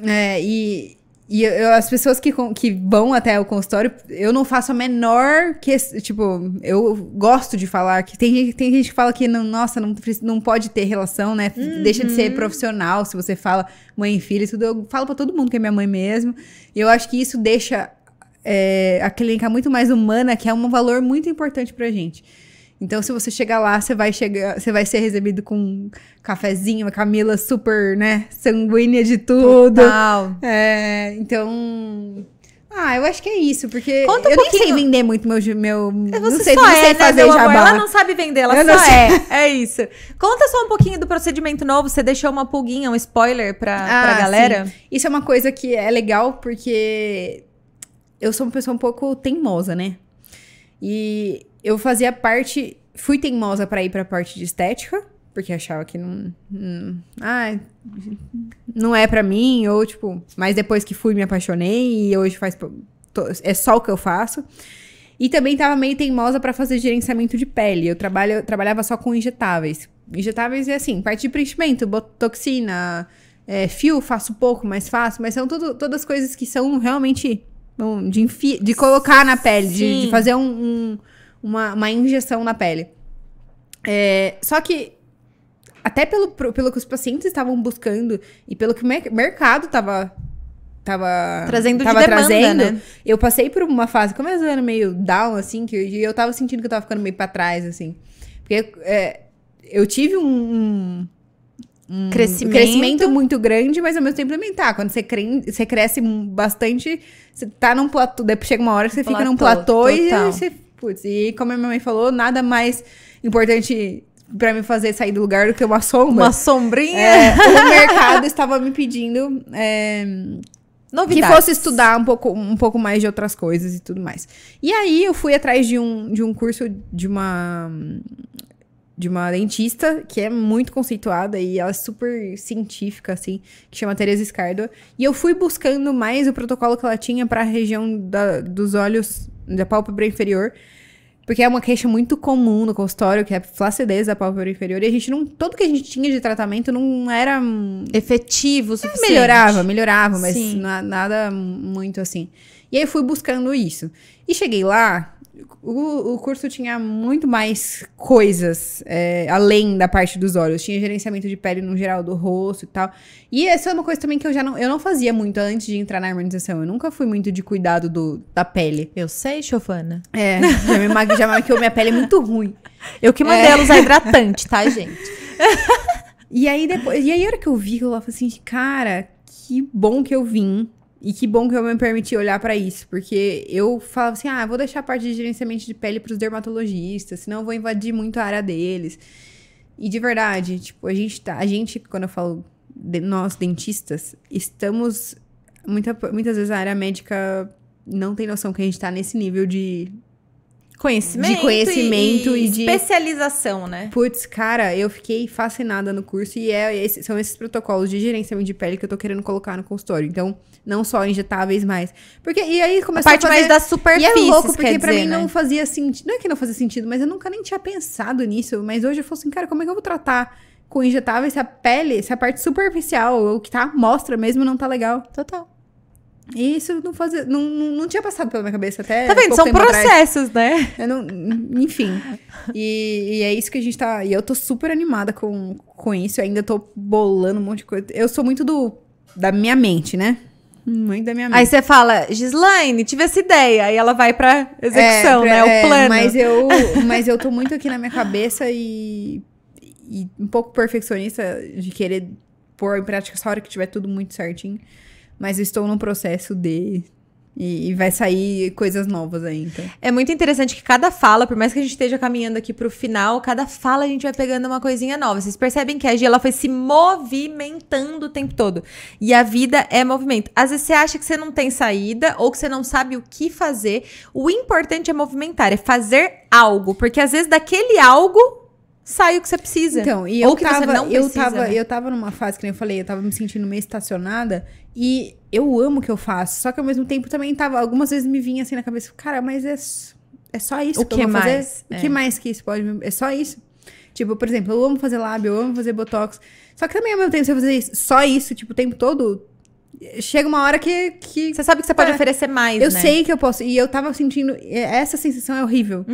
As pessoas que vão até o consultório, eu não faço a menor... Tipo, eu gosto de falar que... Tem gente que fala que, não pode ter relação, né? Deixa de ser profissional se você fala mãe e filha e tudo. Eu falo pra todo mundo que é minha mãe mesmo. E eu acho que isso deixa... a clínica muito mais humana, que é um valor muito importante pra gente. Então, se você chegar lá, você vai ser recebido com um cafezinho, a Camila super, né, sanguínea de tudo. Total. Então... eu acho que é isso, porque Conta eu nem sei vender muito meu não sei né, fazer meu jabá. amor? Ela não sabe vender, ela só é. É isso. Conta só um pouquinho do procedimento novo. Você deixou uma pulguinha, um spoiler pra galera? Sim. Isso é uma coisa que é legal, porque... Eu sou uma pessoa um pouco teimosa, né? E eu fui teimosa pra ir pra parte de estética, porque achava que não é pra mim, ou tipo... Mas depois que fui, me apaixonei, e hoje é só o que eu faço. E também tava meio teimosa pra fazer gerenciamento de pele. Eu trabalhava só com injetáveis. Injetáveis é assim, parte de preenchimento, botoxina, fio faço pouco, mas faço. Mas são todas coisas que são realmente... De colocar na pele, de fazer uma injeção na pele. Só que, até pelo que os pacientes estavam buscando e pelo que o mercado tava trazendo, né? Eu passei por uma fase, começando meio down, assim, que eu tava sentindo que eu tava ficando meio pra trás, assim. Porque eu tive crescimento muito grande, mas ao mesmo tempo também tá. Quando você cresce bastante, você tá num platô, depois chega uma hora que você fica num platô e você... Putz, e como a minha mãe falou, nada mais importante pra me fazer sair do lugar do que uma sombra. Uma sombrinha. O mercado estava me pedindo novidades. Que fosse estudar um pouco mais de outras coisas e tudo mais. E aí eu fui atrás de um curso de uma dentista que é muito conceituada e ela é super científica, assim, que chama Teresa Scardo. E eu fui buscando mais o protocolo que ela tinha para a região dos olhos, da pálpebra inferior, porque é uma queixa muito comum no consultório, que é a flacidez da pálpebra inferior. E a gente tudo que a gente tinha de tratamento não era efetivo o suficiente. Melhorava, mas nada muito assim. E aí eu fui buscando isso. E cheguei lá, o curso tinha muito mais coisas além da parte dos olhos. Tinha gerenciamento de pele no geral, do rosto e tal. E essa é uma coisa também que eu não fazia muito antes de entrar na harmonização. Eu nunca fui muito de cuidado da pele. Eu sei, Chofana. Já maquiou minha pele é muito ruim. Eu que mandei ela usar hidratante, tá, gente? E aí a hora que eu vi, eu falei assim, cara, que bom que eu vim. E que bom que eu me permiti olhar pra isso, porque eu falava assim, vou deixar a parte de gerenciamento de pele pros dermatologistas, senão eu vou invadir muito a área deles. E de verdade, tipo, a gente, quando eu falo nós, dentistas, estamos, muitas vezes a área médica não tem noção que a gente tá nesse nível de conhecimento e de especialização, né? Putz, cara, eu fiquei fascinada no curso e são esses protocolos de gerenciamento de pele que eu tô querendo colocar no consultório. Então, não só injetáveis mais. E aí começou a parte mais das superfícies, e é louco, porque pra mim né? não fazia sentido. Não é que não fazia sentido, mas eu nunca nem tinha pensado nisso. Mas hoje eu falo assim, cara, como é que eu vou tratar com injetáveis se a pele, se a parte superficial, o que tá à mostra mesmo, não tá legal? Total. E isso não tinha passado pela minha cabeça até. Tá vendo? São processos, né? Enfim. E é isso que a gente tá. E eu tô super animada com isso. Eu ainda tô bolando um monte de coisa. Eu sou muito da minha mente, né? Muito da minha mente. Aí você fala, Gislaine, tive essa ideia. Aí ela vai pra execução, né? O plano. Mas eu tô muito aqui na minha cabeça e um pouco perfeccionista de querer pôr em prática essa hora que tiver tudo muito certinho. Mas eu estou num processo e vai sair coisas novas aí, então. É muito interessante que cada fala, por mais que a gente esteja caminhando aqui pro final, cada fala a gente vai pegando uma coisinha nova. Vocês percebem que a Gi, ela foi se movimentando o tempo todo. E a vida é movimento. Às vezes você acha que você não tem saída ou que você não sabe o que fazer. O importante é movimentar, é fazer algo. Porque às vezes daquele algo sai o que você precisa. Então, e ou que você não precisa, né? Eu tava numa fase, que nem eu falei, eu tava me sentindo meio estacionada. E eu amo o que eu faço. Só que ao mesmo tempo também tava... Algumas vezes me vinha assim na cabeça, cara, mas é só isso o que eu vou fazer? Mais? O que mais que isso pode... É só isso? Tipo, por exemplo, eu amo fazer lábio, eu amo fazer botox. Só que também ao mesmo tempo, se eu fazer só isso, tipo, o tempo todo... Chega uma hora que... Você sabe que você pode oferecer mais, eu né? sei que eu posso. E eu tava sentindo... Essa sensação é horrível.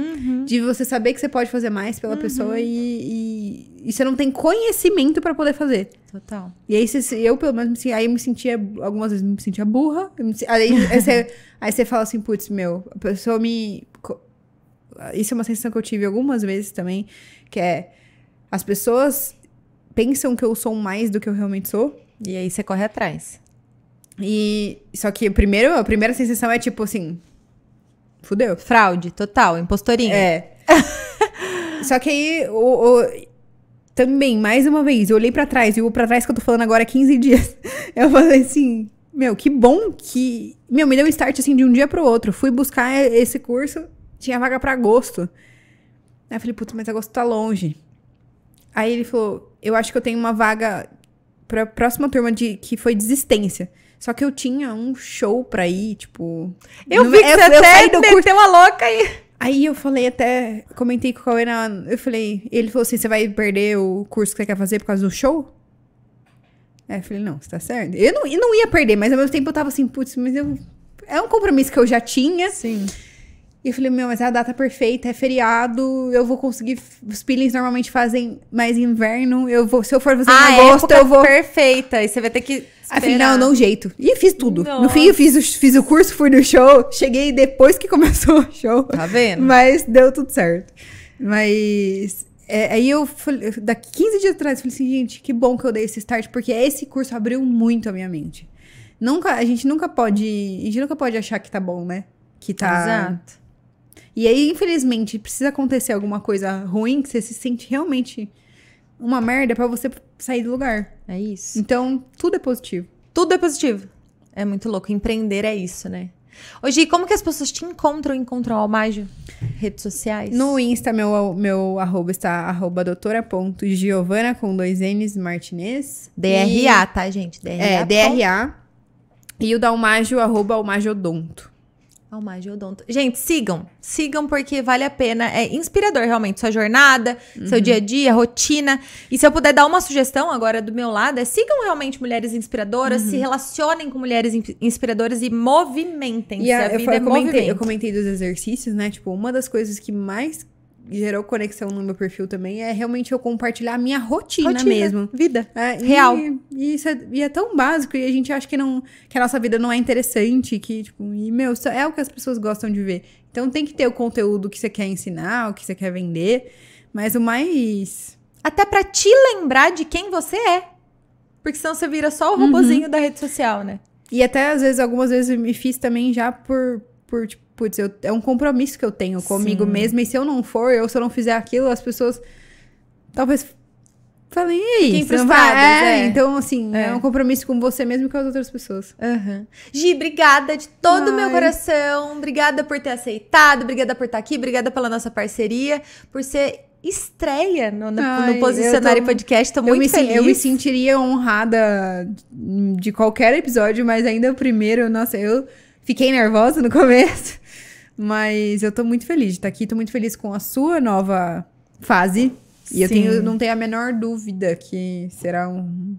De você saber que você pode fazer mais pela pessoa e você não tem conhecimento pra poder fazer. Total. E aí, eu pelo menos, aí eu me sentia... Algumas vezes me sentia burra. Aí você fala assim, putz, meu... A pessoa me... Isso é uma sensação que eu tive algumas vezes também. Que é... As pessoas pensam que eu sou mais do que eu realmente sou. E aí você corre atrás. Só que a primeira sensação é tipo assim... Fudeu. Fraude, total, impostorinha. Só que aí, também, mais uma vez, eu olhei pra trás, e o pra trás que eu tô falando agora é 15 dias. Eu falei assim, meu, que bom que... Meu, me deu um start assim de um dia pro outro. Fui buscar esse curso, tinha vaga pra agosto. Aí eu falei, putz, mas agosto tá longe. Aí ele falou, eu acho que eu tenho uma vaga pra próxima turma que foi desistência. Só que eu tinha um show pra ir, tipo... Eu vi que você até meteu a louca aí. Aí eu falei comentei com o Cauê ele falou assim, você vai perder o curso que você quer fazer por causa do show? Aí eu falei, não, você tá certo. Eu não ia perder, mas ao mesmo tempo eu tava assim, putz, mas é um compromisso que eu já tinha. Sim. E eu falei, meu, mas é a data perfeita, é feriado, eu vou conseguir... Os peelings normalmente fazem mais inverno, se eu for fazer em agosto, eu vou... perfeita, e você vai ter que esperar. Aí falei, não, jeito. E fiz tudo. Nossa. No fim, eu fiz o curso, fui no show, cheguei depois que começou o show. Tá vendo? Mas deu tudo certo. Mas Aí eu falei, daqui 15 dias atrás, eu falei assim, gente, que bom que eu dei esse start, porque esse curso abriu muito a minha mente. A gente nunca pode achar que tá bom, né? Que tá... Exato. E aí, infelizmente, precisa acontecer alguma coisa ruim, que você se sente realmente uma merda pra você sair do lugar. É isso. Então, tudo é positivo. Tudo é positivo. É muito louco. Empreender é isso, né? Ô, Gi, como que as pessoas te encontram ao Almajo? Redes sociais? No Insta, meu arroba está doutora.giovana com 2 N's Martinez. DRA, tá, gente? DRA. DRA. E o da Almajo, @almajodonto. Almajo Odonto. Gente, sigam porque vale a pena. É inspirador realmente sua jornada, seu dia a dia, rotina. E se eu puder dar uma sugestão agora do meu lado, sigam realmente mulheres inspiradoras, se relacionem com mulheres inspiradoras e movimentem-se. A vida é movimento. Eu comentei dos exercícios, né? Tipo, uma das coisas que mais gerou conexão no meu perfil também é realmente eu compartilhar a minha rotina mesmo. Vida. Real. E isso é tão básico e a gente acha que a nossa vida não é interessante, que, tipo, isso é o que as pessoas gostam de ver. Então tem que ter o conteúdo que você quer ensinar, o que você quer vender, mas o mais... Até pra te lembrar de quem você é. Porque senão você vira só o robozinho da rede social, né? E até, algumas vezes eu me fiz também já por tipo, putz, é um compromisso que eu tenho comigo mesma. E se eu não for, se eu não fizer aquilo, as pessoas talvez falem, e aí? Você não vai? Então, assim, é um compromisso com você mesmo e com as outras pessoas. Gi, obrigada de todo o meu coração. Obrigada por ter aceitado. Obrigada por estar aqui. Obrigada pela nossa parceria. Por ser estreia no Posicionário Podcast. Tô muito feliz. Eu me sentiria honrada de qualquer episódio, mas ainda o primeiro, nossa, eu fiquei nervosa no começo, mas eu tô muito feliz de estar aqui. Tô muito feliz com a sua nova fase. E eu não tenho a menor dúvida que será um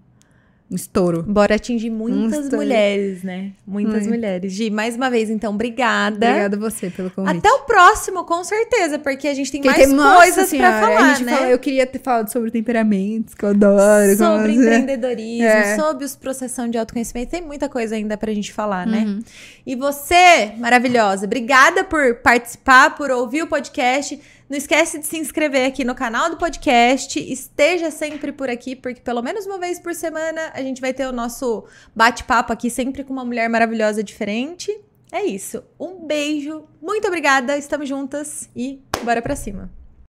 estouro. Bora atingir muitas mulheres, né? Muitas mulheres. Gi, mais uma vez, então, obrigada. Obrigada a você pelo convite. Até o próximo, com certeza, porque a gente tem mais coisas pra falar, né? Eu queria ter falado sobre temperamentos, que eu adoro. Sobre empreendedorismo, sobre os processos de autoconhecimento. Tem muita coisa ainda pra gente falar, né? E você, maravilhosa, obrigada por participar, por ouvir o podcast. Não esquece de se inscrever aqui no canal do podcast. Esteja sempre por aqui, porque pelo menos uma vez por semana a gente vai ter o nosso bate-papo aqui, sempre com uma mulher maravilhosa diferente. É isso. Um beijo, muito obrigada, estamos juntas e bora pra cima.